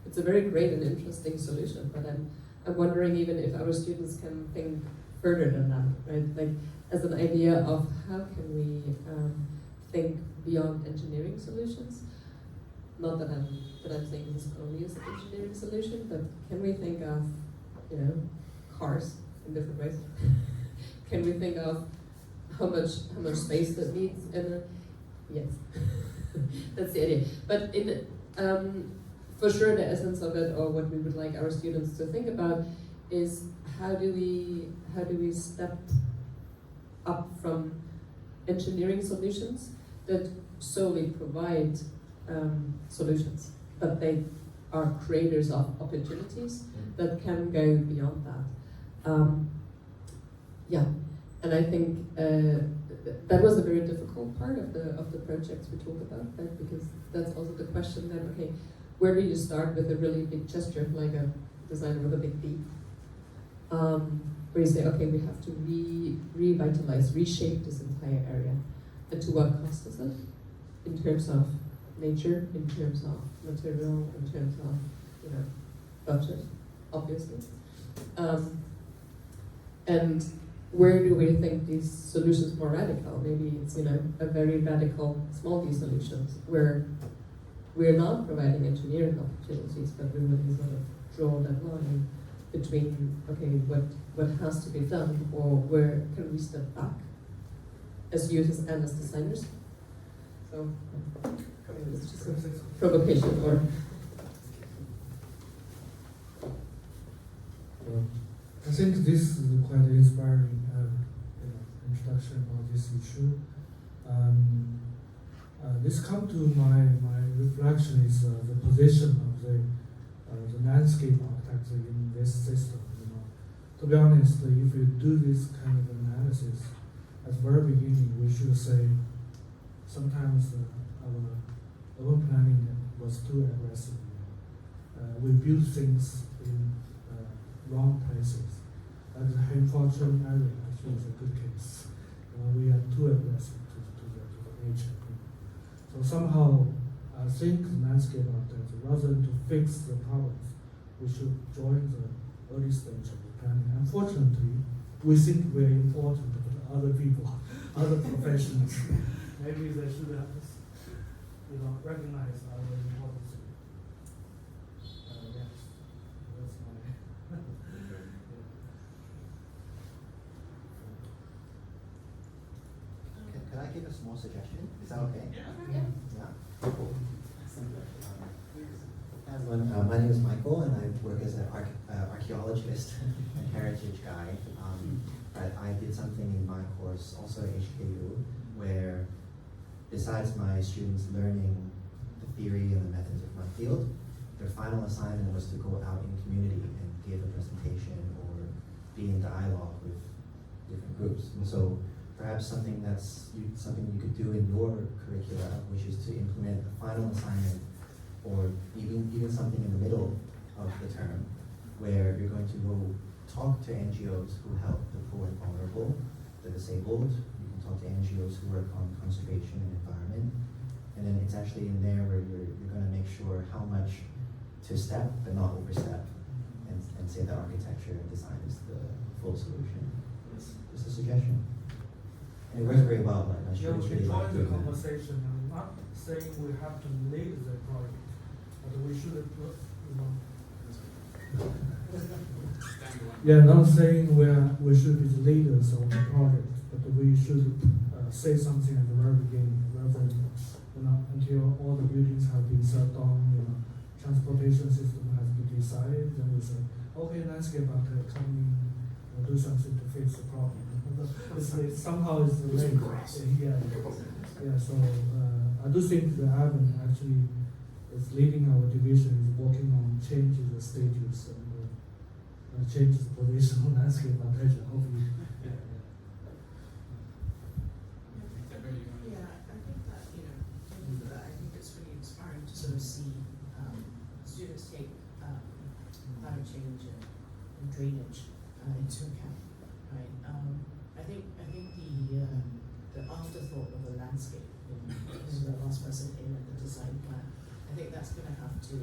it's a very great and interesting solution. But I'm wondering even if our students can think further than that, right? Like, as an idea of how can we think beyond engineering solutions. Not that I'm saying this is only as an engineering solution, but can we think of, cars in different ways? Can we think of how much space that needs in a, yes, that's the idea. But in for sure the essence of it, or what we would like our students to think about, is how do we step up from engineering solutions that solely provide solutions, but they are creators of opportunities that can go beyond that. And I think that was a very difficult part of the projects we talk about, right? Because that's also the question that, okay, where do you start with a really big gesture, like a designer with a big B? Where you say, okay, we have to revitalize, reshape this entire area. And to what cost is it? In terms of nature, in terms of material, in terms of, you know, budget, obviously. And where do we think these solutions more radical? Maybe it's, you know, a very radical small d solutions where we're not providing engineering opportunities, but we really sort of draw that line between, okay, what has to be done, or where can we step back as users and as designers. So it's just a provocation or I think this is quite an inspiring introduction about this issue. This comes to my reflection is the position of the landscape architecture in this system. You know, to be honest, if you do this kind of analysis at the very beginning, we should say sometimes our urban planning was too aggressive. We build things in wrong places. Like the Hertfordshire area actually is a good case. We are too aggressive to the nature. So somehow, I think the landscape architecture, rather than to fix the problems, we should join the early stage of the planning. Unfortunately, we think we are important, but other people, other professionals, maybe they should have, recognize our importance. Yes, that's my. Could I give a small suggestion? Is that okay? Yeah. Yeah. Hi everyone, my name is Michael and I work as an archaeologist and heritage guide. But I did something in my course, also at HKU, where besides my students learning the theory and the methods of my field, their final assignment was to go out in community and give a presentation or be in dialogue with different groups. And so perhaps something you could do in your curricula, which is to implement a final assignment, or even something in the middle of the term, where you're going to go talk to NGOs who help the poor and vulnerable, the disabled. You can talk to NGOs who work on conservation and environment, and then it's actually in there where you're going to make sure how much to step but not overstep, and say that architecture and design is the full solution. Just a suggestion. And it works very well. Like my Yeah, students we really can like join the doing that. conversation. I'm not saying we have to lead the project, but we should, Yeah, not saying we should be the leaders of the project, but we should say something at the very beginning, rather than until all the buildings have been set down, transportation system has been decided, then we say, okay, landscape architect come in, do something to fix the problem. Somehow it's late. Yeah. So I do think the Ivan actually is leading our division, is working on changing the status and change the position of landscape architecture. Hopefully. Yeah, I think that, I think it's really inspiring to sort of see students take climate change and drainage into account, right? I think the afterthought of the landscape, the last person in the design plan, I think that's going to have to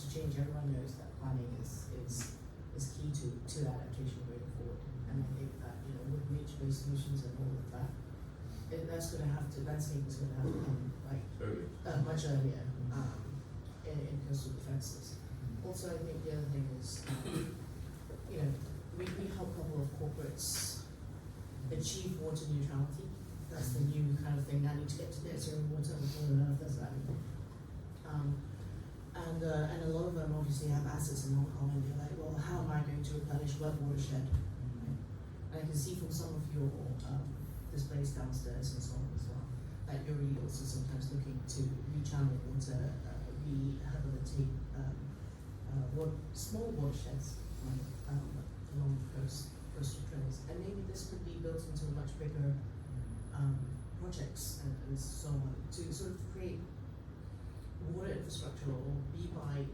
change. Everyone knows that planning is key to adaptation going forward, and I think that with nature-based solutions and all of that, landscape is going to have to come much earlier in coastal defenses. Also, I think the other thing is, we help a couple of corporates achieve water neutrality. That's the new kind of thing. Now need to get to net zero water before the earth does that. And a lot of them obviously have assets in Hong Kong, and they're like, well, how am I going to replenish wet watershed? Right? And I can see from some of your displays downstairs and so on as well, that you're really also sometimes looking to rechannel water, rehabilitate small watersheds along coastal trails. And maybe this could be built into much bigger projects and so on, to sort of create water infrastructure or be by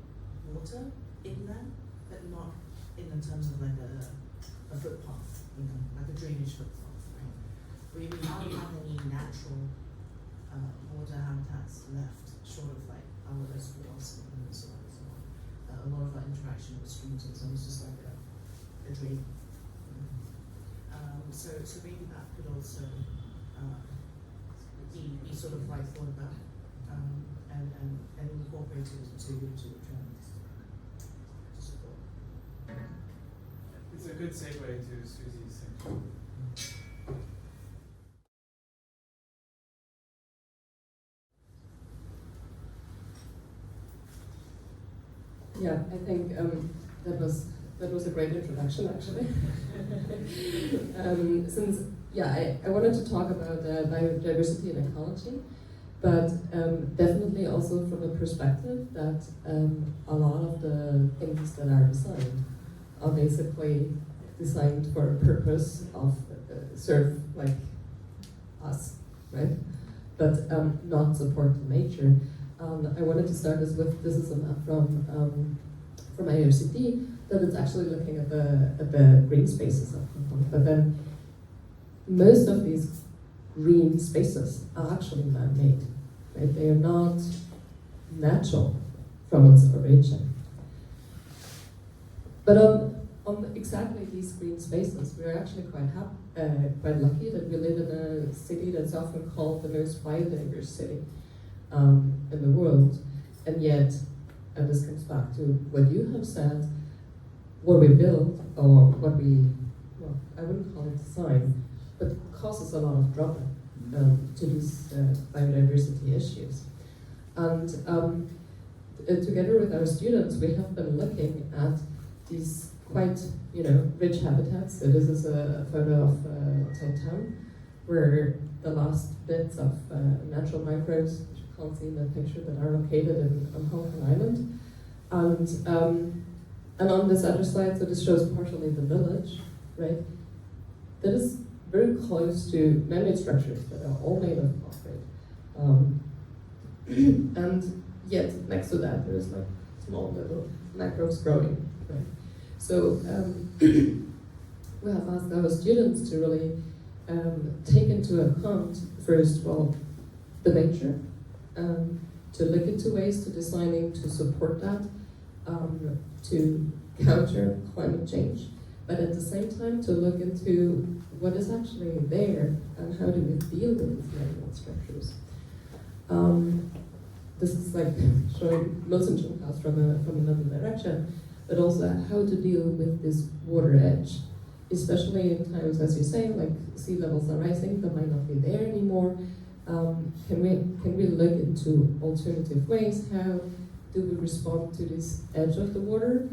water inland, but not in terms of like a footpath, like a drainage footpath, right? We don't have any natural water habitats left short of like our school and so on and so on. A lot of our interaction with students and so on is just like a dream. So maybe that could also be sort of like thought about and incorporated into the trends to support. It's a good segue to Susie's section. Yeah, I think that was a great introduction, actually. I wanted to talk about biodiversity and ecology, but definitely also from the perspective that a lot of the things that are designed are basically designed for a purpose of serve like us, right? But not support the nature. I wanted to start this is a map from IOCD that it's actually looking at the green spaces of Hong Kong. But then most of these green spaces are actually man-made, right? They are not natural from its origin. But on exactly these green spaces, we're actually quite lucky that we live in a city that's often called the most biodiverse city in the world, and yet, and this comes back to what you have said, what we build or what we, well, I wouldn't call it design, but causes a lot of drawback to these biodiversity issues. And together with our students, we have been looking at these quite, rich habitats. So this is a photo of Town, where the last bits of natural mangroves, which you can't see in the picture, that are located on Hong Kong Island. And on this other slide, so this shows partially the village, right? That is very close to man-made structures that are all made of concrete. And yet, next to that, there's like small little mangroves growing, right? So we have asked our students to really take into account, first of all, the nature, to look into ways to designing to support that, to counter climate change, but at the same time to look into what is actually there and how do we deal with these man-made structures. This is like showing Milton House from another direction, but also how to deal with this water edge, especially in times, as you say, like sea levels are rising, that might not be there anymore. Can we look into alternative ways? How do we respond to this edge of the water?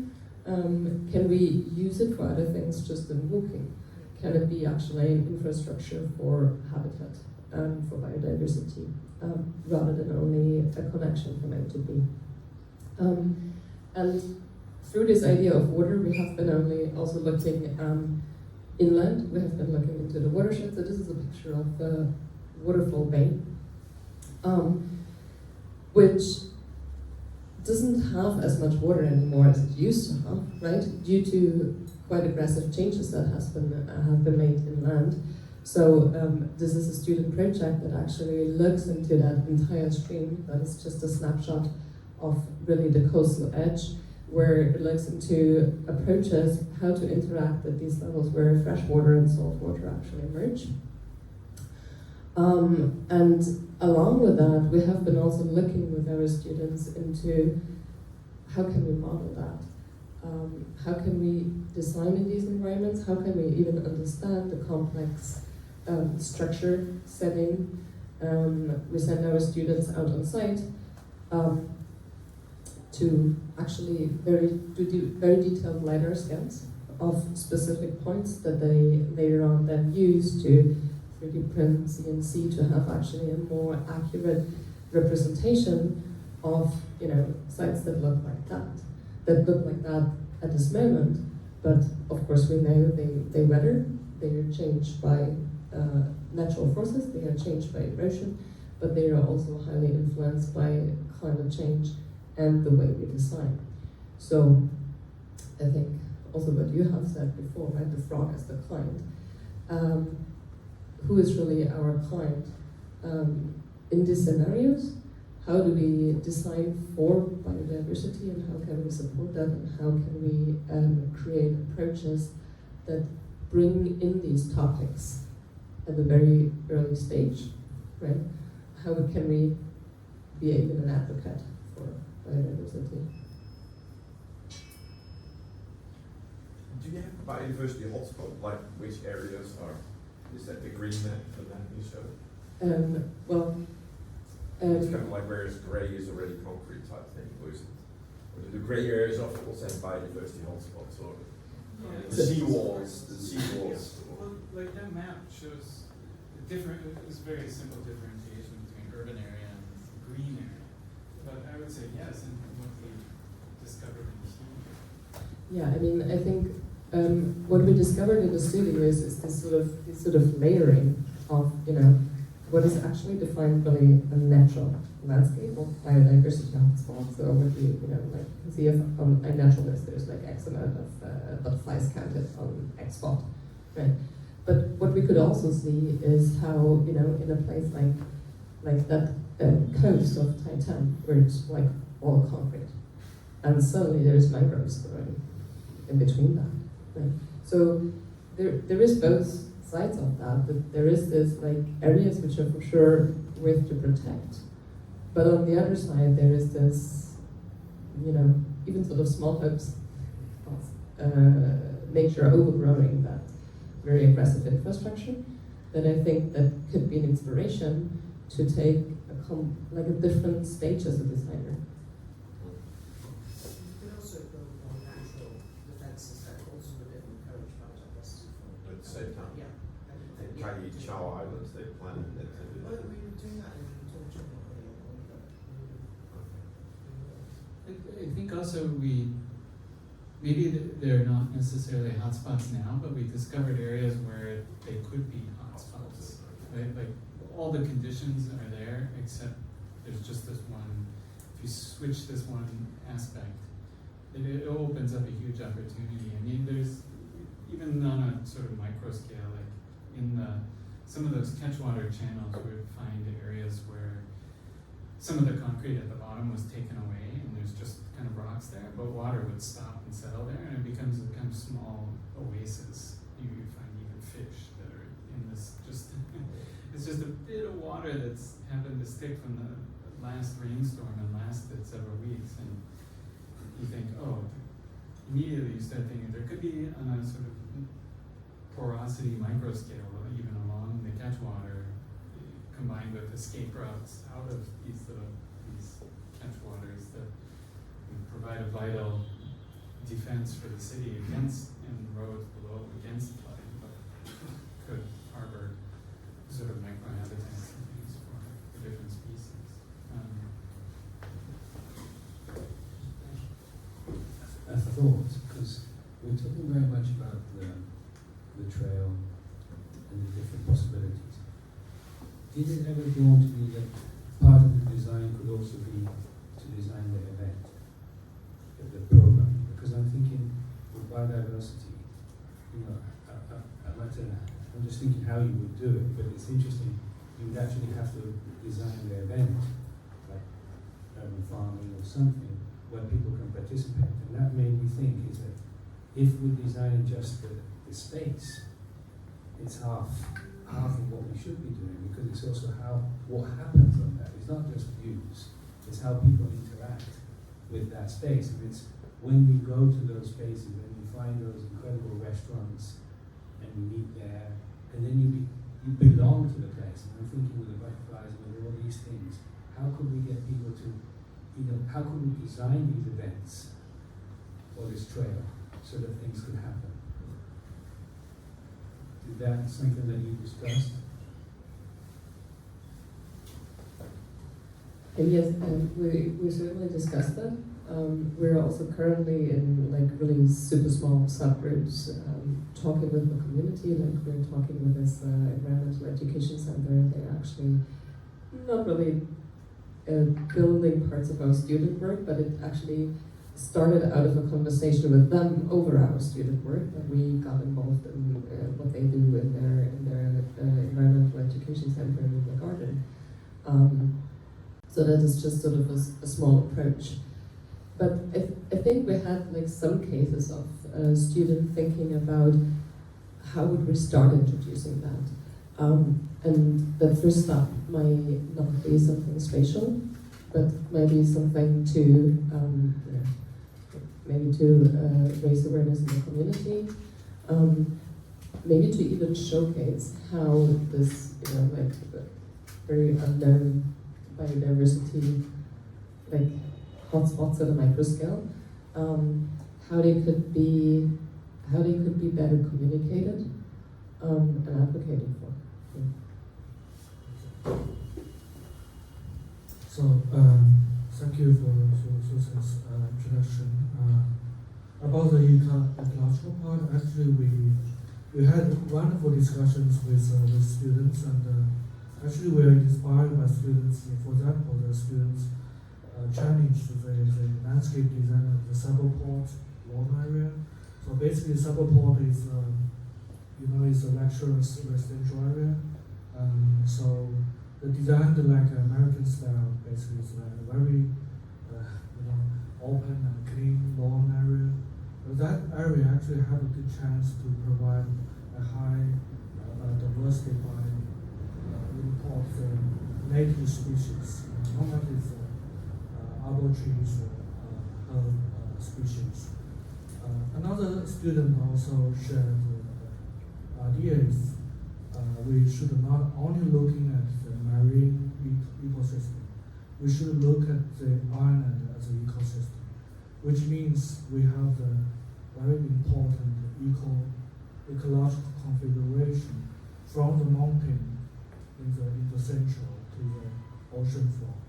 Can we use it for other things just than walking? Can it be actually an infrastructure for habitat and for biodiversity, rather than only a connection from A to B? And through this idea of water, we have been also looking inland. We have been looking into the watershed. So this is a picture of Waterfall Bay, which doesn't have as much water anymore as it used to have, right? Due to quite aggressive changes that have been made inland. So this is a student project that actually looks into that entire stream. That is just a snapshot of really the coastal edge, where it looks into approaches how to interact at these levels where fresh water and salt water actually merge. And along with that, we have been also looking with our students into how can we model that? How can we design in these environments? How can we even understand the complex structure setting? We send our students out on site to actually do very detailed LiDAR scans of specific points that they later on then use to 3D print CNC to have actually a more accurate representation of sites that look like that at this moment. But of course we know they weather, they are changed by natural forces, they are changed by erosion, but they are also highly influenced by climate change and the way we design. So I think also what you have said before, right, the frog as the client. Who is really our client in these scenarios? how do we design for biodiversity and how can we support that and how can we create approaches that bring in these topics at the very early stage, right? How can we be even an advocate for biodiversity? Do you have a biodiversity hotspot, like which areas are, is that the green map for that you showed? It's kind of like where it's grey is already concrete type thing, or is it? Or do the grey areas often also have biodiversity hotspots, or the seawalls, Well, like that map shows it's very simple differentiation between urban area and green area. But I would say yes, and what we discovered in the studio. Yeah, I mean, I think what we discovered in the studio is this sort of layering of, you know, what is actually defined really a natural landscape of biodiversity hotspots. So what you know, like you can see on a natural list, there's like X amount of butterflies counted on X spot, right? But what we could also see is how, you know, in a place like that coast of Titan, where it's like all concrete, and suddenly there's mangroves growing in between that, right? So there is both sides of that, but there is this like areas which are for sure worth to protect, but on the other side there is this, you know, even sort of small hopes of nature overgrowing that very aggressive infrastructure, that I think that could be an inspiration to take a different stage as a designer. You could also build more natural defences that also would encourage biodiversity. At the same time? Yeah. And Kai Chow Islands, they plan it. Well, we were doing that in Torture. I think also maybe they're not necessarily hotspots now, but we discovered areas where they could be hotspots, right? Like all the conditions are there, except there's just this one. If you switch this one aspect, it opens up a huge opportunity. I mean, there's even on a sort of micro scale, like in some of those catchwater channels, we would find areas where some of the concrete at the bottom was taken away, and there's just kind of rocks there, but water would stop and settle there, and it becomes a kind of small oasis. You find even fish that are in this it's just a bit of water that's happened to stick from the last rainstorm and lasted several weeks, and you think, oh, immediately you start thinking there could be on a sort of porosity micro scale, even along the catchwater, combined with escape routes out of these catchwaters that provide a vital defense for the city against, and roads below against flooding, but could harbor sort of microhabitats and things for different species. A thought, because we're talking very much about the trail and the different possibilities. Did it ever dawn to me that part of the design could also be to design the event, the program? Because I'm thinking with biodiversity, you know, I'm just thinking how you would do it, but it's interesting. You would actually have to design the event, like urban farming or something, where people can participate. And that made me think is that if we're designing just the space, it's half of what we should be doing, because it's also what happens on that. It's not just views, it's how people interact with that space. And it's when you go to those spaces and you find those incredible restaurants and you meet there, and then you belong to the place. And I'm thinking with the butterflies and with all these things, how could we get people to, you know, how could we design these events or this trail so that things could happen? Is that something that you discussed? Yes, we certainly discussed that. We're also currently in like really super small subgroups, talking with the community. Like we're talking with this environmental education center. They're actually not really building parts of our student work, but it actually started out of a conversation with them over our student work that we got involved in what they do in their environmental education center in the garden. So that is just sort of a small approach. But I think we had like some cases of students thinking about how would we start introducing that. And the first step might not be something spatial, but maybe something to maybe to raise awareness in the community, maybe to even showcase how this like very unknown biodiversity, like hotspots at a micro scale, how they could be better communicated and advocated for. So, thank you for Susan's introduction. About the ecological part, actually we had wonderful discussions with students, and actually we are inspired by students. For example, the students challenged the landscape design of the suburb lawn area. So basically, suburb is is a lecturer's residential area. So the design like American style, basically, is like a very open and clean lawn area. But that area actually have a good chance to provide a high diversity by import native species, not only arbor trees or species. Another student also shared ideas. We should not only looking at the marine ecosystem, we should look at the island as an ecosystem, which means we have the very important ecological configuration from the mountain in the central to the ocean front.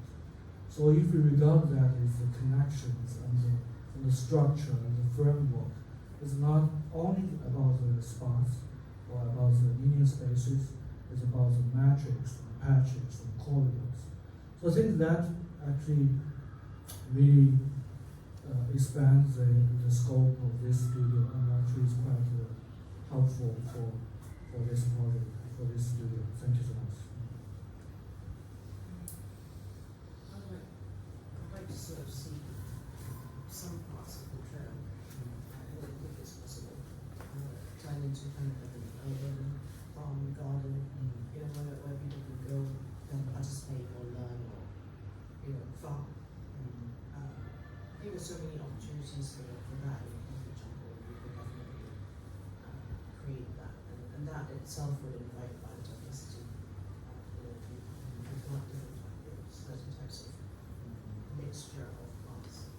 So if we regard that as the connections and the structure and the framework, it's not only about the spots or about the linear spaces, it's about the matrix, and patches, and corridors. So I think that actually really expands the scope of this studio, and actually is quite helpful for this project, for this studio. Thank you so much. I'd like to sort of see some parts of the trail, I don't think it's possible, turn into kind of an urban farm garden, where people can go and participate or learn or, farm. I think there's so many opportunities for that. For example, we could definitely create that, and that itself would invite biodiversity. We plant certain types of mixture of plants.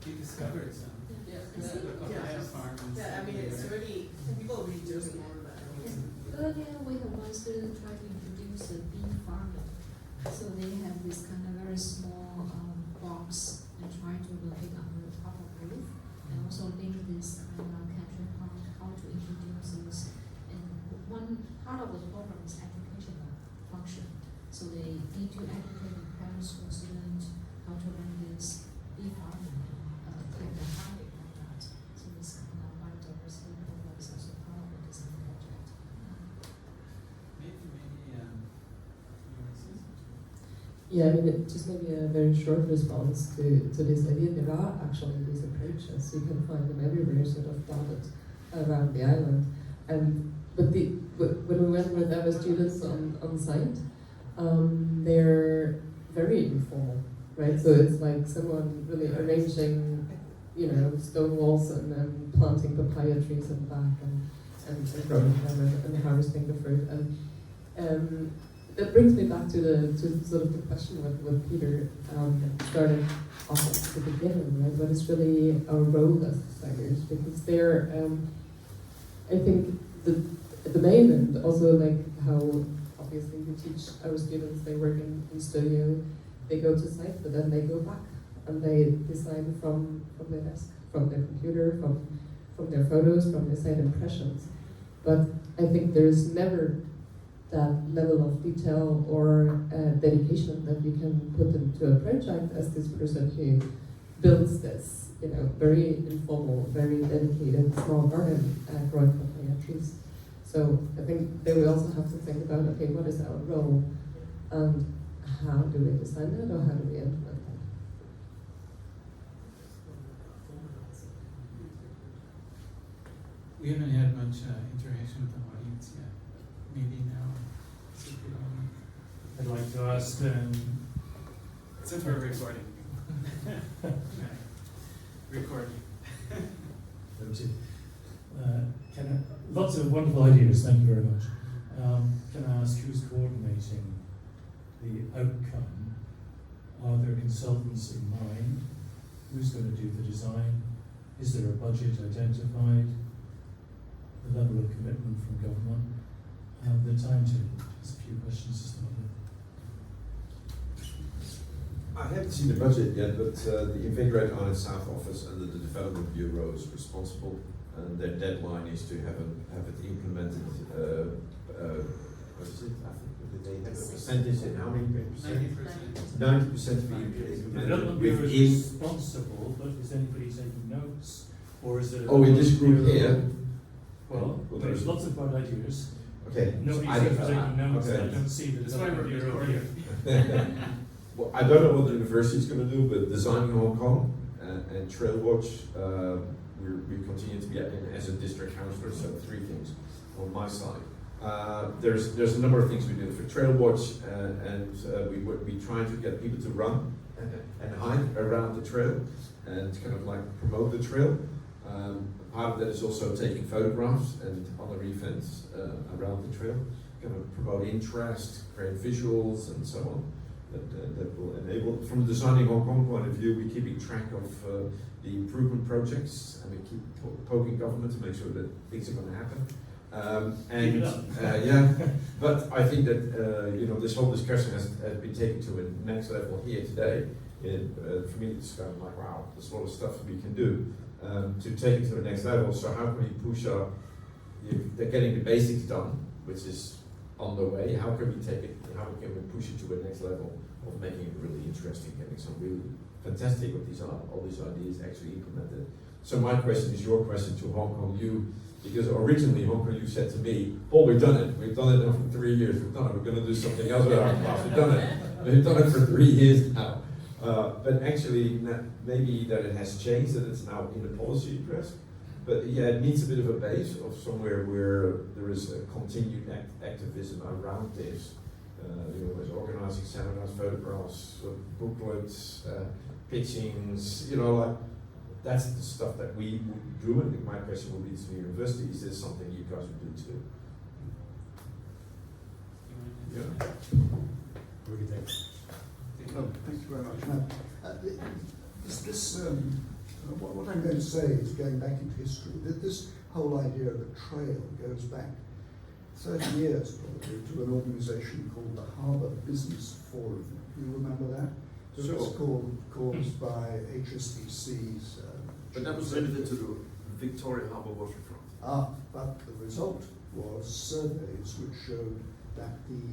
You discovered some. Papaya farm. Yeah, I mean, it's really, people are really doing more of that. Earlier, we have one student try to introduce a bee farming. So they have this kind of very small box and try to locate on the top of the roof, and also link this kind of capture part, how to introduce this. And one part of the program is educational function. So they need to educate the parents or students how to run this bee farming, take the highway from that. So this kind of biodiversity program is also part of the design project. Yeah, I mean, just maybe a very short response to this idea. There are actually these approaches. You can find them everywhere, sort of dotted around the island. But when we went with our students on site, they're very informal, right? So it's like someone really arranging, stone walls and then planting papaya trees in the back and growing them and harvesting the fruit. And that brings me back to sort of the question what Peter started off at the beginning, right? What is really our role as designers? Because they're, I think, the main, and also like how obviously we teach our students, they work in studio, they go to site, but then they go back and they design from their desk, from their computer, from their photos, from their site impressions. But I think there's never that level of detail or dedication that you can put into a project as this person who builds this, very informal, very dedicated small garden growing papaya trees. So I think they will also have to think about, okay, what is our role And how do we design that, or how do we implement that? We haven't had much interaction with the audience yet. Maybe now. It's a good moment. I'd like to ask Since we're recording. Recording. Lots of wonderful ideas, thank you very much. Can I ask who's coordinating the outcome? Are there consultants in mind? Who's going to do the design? Is there a budget identified? The level of commitment from government? The timetable? Just a few questions to start with. I haven't seen the budget yet, but the Invigorate Island South Office under the Development Bureau is responsible, and their deadline is to have it implemented. What is it? I think they have a percentage in how many percent? 90% to be implemented. The Development Bureau is responsible, but is anybody taking notes? Or is it? Oh, in this group here? Well, there's lots of bright ideas. Okay. Nobody I seems don't- to take notes, okay. and I don't see the That's why we're Development Bureau here. recording. Well, I don't know what the university is going to do, but Designing Hong Kong and Trail Watch, we continue to be as a district councillor, so 3 things on my side. There's a number of things we do for Trail Watch, and we try to get people to run and hike around the trail and kind of like promote the trail. Part of that is also taking photographs and other events around the trail, kind of promote interest, create visuals and so on. That will enable, from a Designing Hong Kong point of view, we're keeping track of the improvement projects, and we keep poking government to make sure that things are going to happen. Yeah, but I think that this whole discussion has been taken to a next level here today. For me, it's kind of like, wow, there's a lot of stuff we can do to take it to the next level. So how can we push up? They're getting the basics done, which is on the way. How can we take it? How can we push it to a next level of making it really interesting, getting some really fantastic all these ideas actually implemented? So my question is your question to Hong Kong U, because originally Hong Kong U said to me, "Oh, we've done it for 3 years. We've done it. We're going to do something else with our class. We've done it. We've done it for 3 years now." But actually, maybe that it has changed, that it's now in the policy address. But yeah, it needs a bit of a base of somewhere where there is a continued activism around this. There's organizing seminars, photographs, booklets, pitchings, like that's the stuff that we would do. And my question would be to the university, is this something you guys would do too? Yeah. Oh, thank you very much. Now, what I'm going to say is going back into history. This whole idea of a trail goes back 30 years probably to an organisation called the Harbour Business Forum. Do you remember that? So it was caused by HSBC's. But that was limited to the Victoria Harbour waterfront. But the result was surveys which showed that the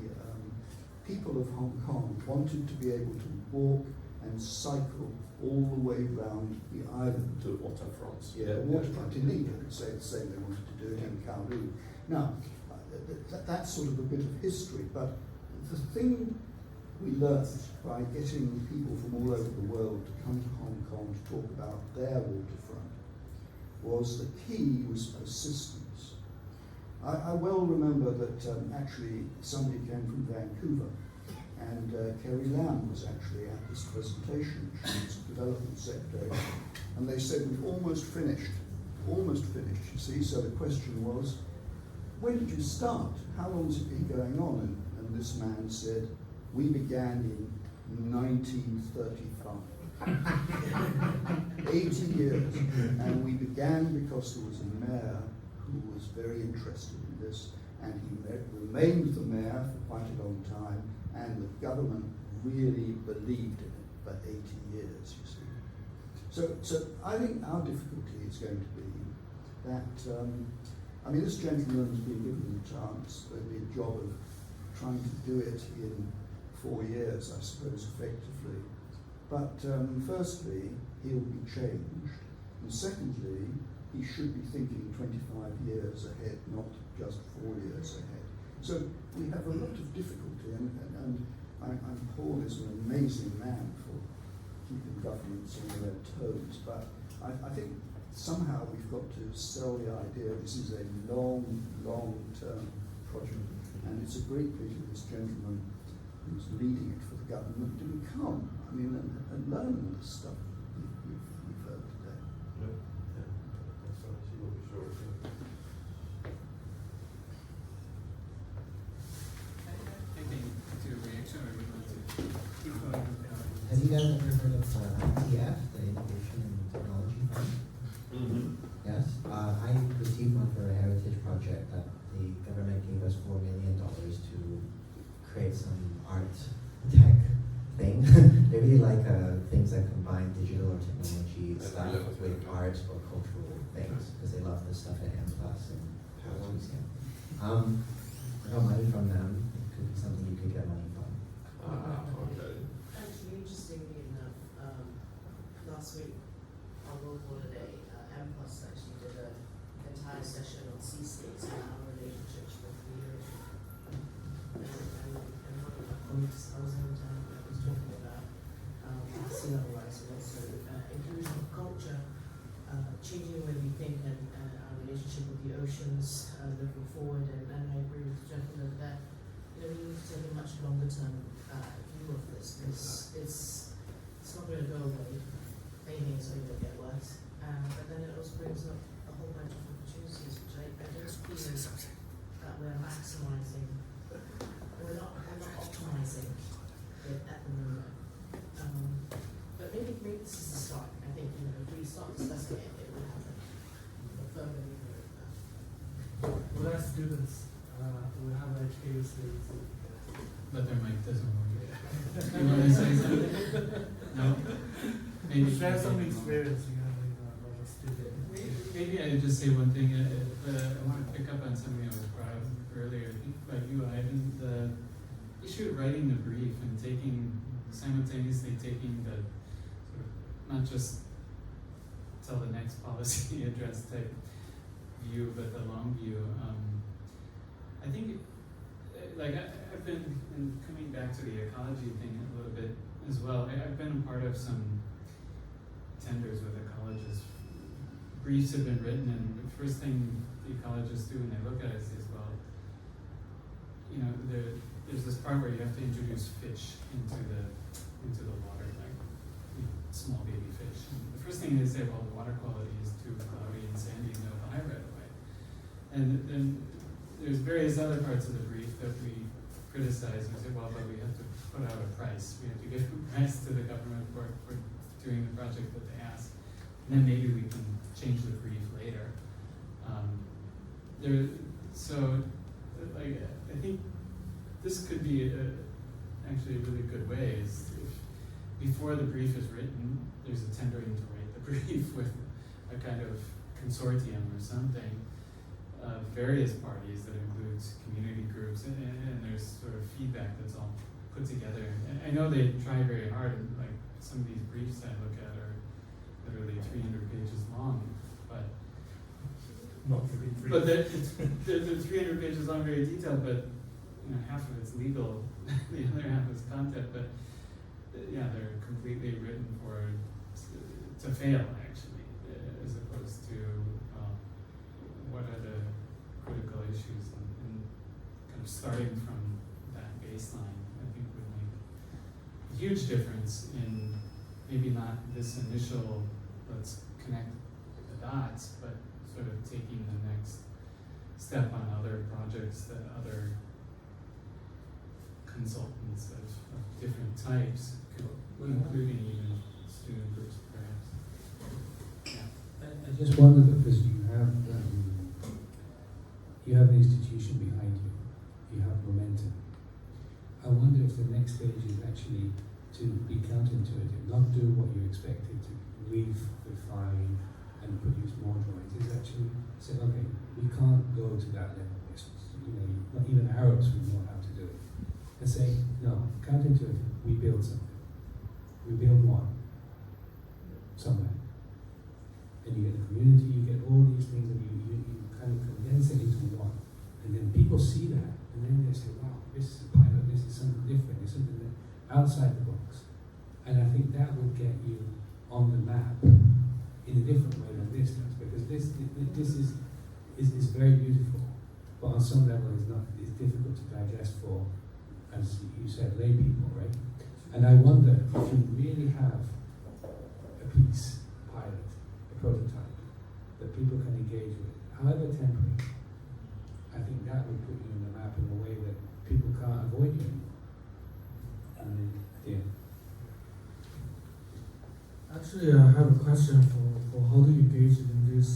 people of Hong Kong wanted to be able to walk and cycle all the way round the island. To waterfronts. Yeah, waterfront indeed. I would say the same. They wanted to do it in Kowloon. Now, that's sort of a bit of history, but the thing we learned by getting people from all over the world to come to Hong Kong to talk about their waterfront was the key was persistence. I well remember that actually somebody came from Vancouver, and Kerry Lam was actually at this presentation. She's Development Secretary, and they said, "We've almost finished, you see." So the question was, when did you start? How long has it been going on? And this man said, "We began in 1935. 80 years. And we began because there was a mayor who was very interested in this, and he remained the mayor for quite a long time, and the government really believed in it for 80 years, you see. So I think our difficulty is going to be that, this gentleman has been given the chance, the job of trying to do it in 4 years, I suppose, effectively. But firstly, he'll be changed, and secondly, he should be thinking 25 years ahead, not just 4 years ahead. So we have a lot of difficulty, and Paul is an amazing man for keeping governments on their toes, but I think somehow we've got to sell the idea this is a long-term project, and it's a great pity this gentleman who's leading it for the government didn't come, I mean, and learn all this stuff we've heard today. Yeah, that's what she will be sure of. Have you guys ever heard of ITF, the Innovation and Technology Fund? Mm-hmm. Yes. I received one for a heritage project that the government gave us $4 million to create some art tech thing. They really like things that combine digital or technology stuff with art or cultural things, because they love the stuff at M+ and Paris Museum. I got money from them. It could be something you could get money from. Okay. Actually, interestingly enough, last week on World Holiday, M+ actually did an entire session on sea states and our relationships with the ocean. And one of the colleagues I was in town, I was talking about sea level rise and also inclusion of culture, changing the way we think and our relationship with the oceans looking forward. And I agree with the gentleman that we need to take a much longer term view of this, because it's not going to go away. Anything is only going to get worse. But then it also brings up a whole bunch of opportunities, which I don't feel that we're maximising. We're not optimising it at the moment. But maybe this is the start. I think if we start discussing it will happen. But further, We'll have students, we'll have HKU students. But their mic doesn't work. You want to say something? No? Maybe Share some experience you have with a lot of students. Maybe I just say one thing. I want to pick up on something that was brought up earlier. I think by you, Ivan, the issue of writing the brief and simultaneously taking the sort of not just till the next policy address type view, but the long view. I think, I've been coming back to the ecology thing a little bit as well. I've been a part of some tenders with ecologists. Briefs have been written, and the first thing the ecologists do when they look at it is, well, there's this part where you have to introduce fish into the water, like small baby fish. And the first thing they say, well, the water quality is too cloudy and sandy and they'll die right away. And then there's various other parts of the brief that we criticize and say, well, but we have to put out a price. We have to give a price to the government for doing the project that they ask. And then maybe we can change the brief later. I think this could be actually a really good way is if before the brief is written, there's a tendering to write the brief with a kind of consortium or something of various parties that includes community groups, and there's sort of feedback that's all put together. And I know they try very hard, and like some of these briefs I look at are literally 300 pages long, but Not really free. but they're 300 pages long, very detailed, but half of it's legal, the other half is content, but yeah, they're completely written to fail, actually, as opposed to what are the critical issues, and kind of starting from that baseline, I think would make a huge difference in maybe not this initial, let's connect the dots, but sort of taking the next step on other projects that other consultants of different types, including even student groups, perhaps. Yeah. I just wonder, because you have an institution behind you, you have momentum. I wonder if the next stage is actually to be counterintuitive, not do what you expected to refine and produce more drawings. Is actually say, okay, we can't go to that level. Not even Arabs would know how to do it. And say, no, counterintuitive, we build something. We build one somewhere. And you get a community, you get all these things, and you kind of condense it into one. And then people see that, and then they say, wow, this is a pilot, this is something different, something that outside the box. And I think that would get you on the map in a different way than this does, because this is very beautiful, but on some level it's difficult to digest for, as you said, lay people, right? And I wonder if you really have a piece, a pilot, a prototype that people can engage with, however temporary, I think that would put you on the map in a way that people can't avoid you. Yeah. Actually, I have a question for how to engage in this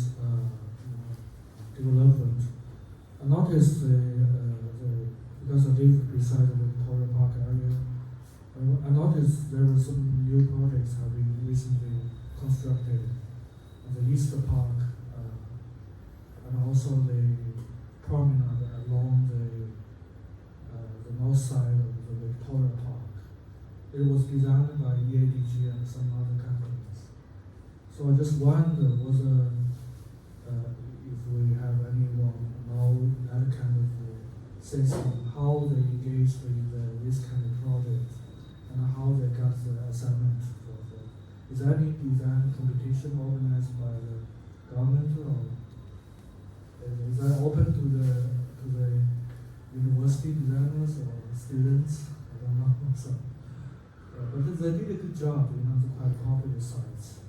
development. I noticed because I live beside the Victoria Park area, I noticed there were some new projects have been recently constructed at the Easter Park and also the promenade along the north side of the Victoria Park. It was designed by EADG and some other companies. So I just wonder whether if we have anyone know that kind of system, how they engage with this kind of project, and how they got the assignment for. Is there any design competition organized by the government, or is that open to the university designers or students? I don't know. So, but they did a good job, the quite popular sites.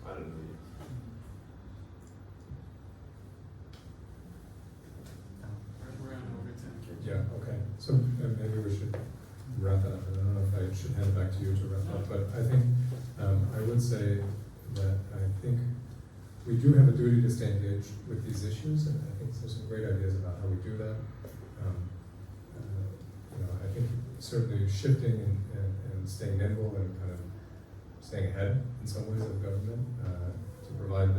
I don't know. We're on over 10. Yeah, okay. So maybe we should wrap it up. I don't know if I should hand it back to you to wrap up, but I think I would say that I think we do have a duty to stay engaged with these issues, and I think there's some great ideas about how we do that. I think certainly shifting and staying nimble and kind of staying ahead in some ways of government to provide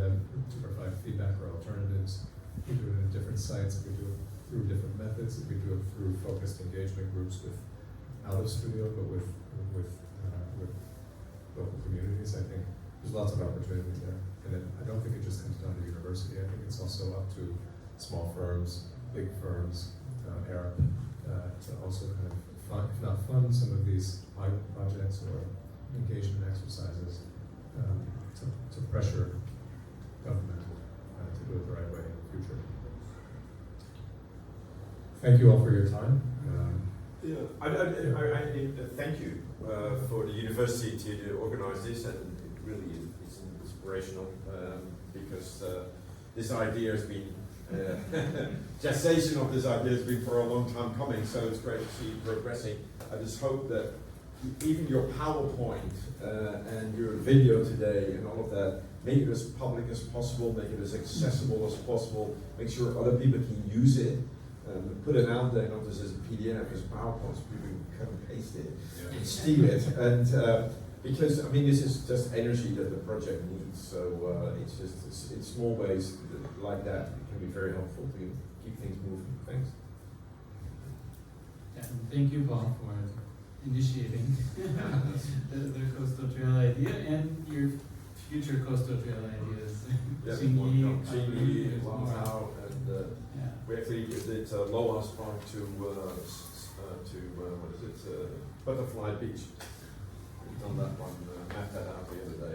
feedback or alternatives. We do it in different sites, we do it through different methods, we do it through focused engagement groups with out of studio, but with local communities. I think there's lots of opportunity there. And I don't think it just comes down to university. I think it's also up to small firms, big firms, Arab, to also kind of if not fund some of these pilot projects or engagement exercises, to pressure government to do it the right way in the future. Thank you all for your time. Yeah, I thank you for the university to organize this, and it really is inspirational because this idea has been gestation of this idea has been for a long time coming. So it's great to see it progressing. I just hope that even your PowerPoint and your video today and all of that, make it as public as possible, make it as accessible as possible, make sure other people can use it. Put it out there, not just as a PDF, as a PowerPoint, so people can cut and paste it and steal it. And because, I mean, this is just energy that the project needs. So it's just in small ways like that, it can be very helpful to keep things moving. Thanks. Yeah, and thank you, Paul, for initiating the coastal trail idea and your future coastal trail ideas. Yeah, Jiang, we actually did Loa's Park to what is it, Butterfly Beach. We've done that one, mapped that out the other day.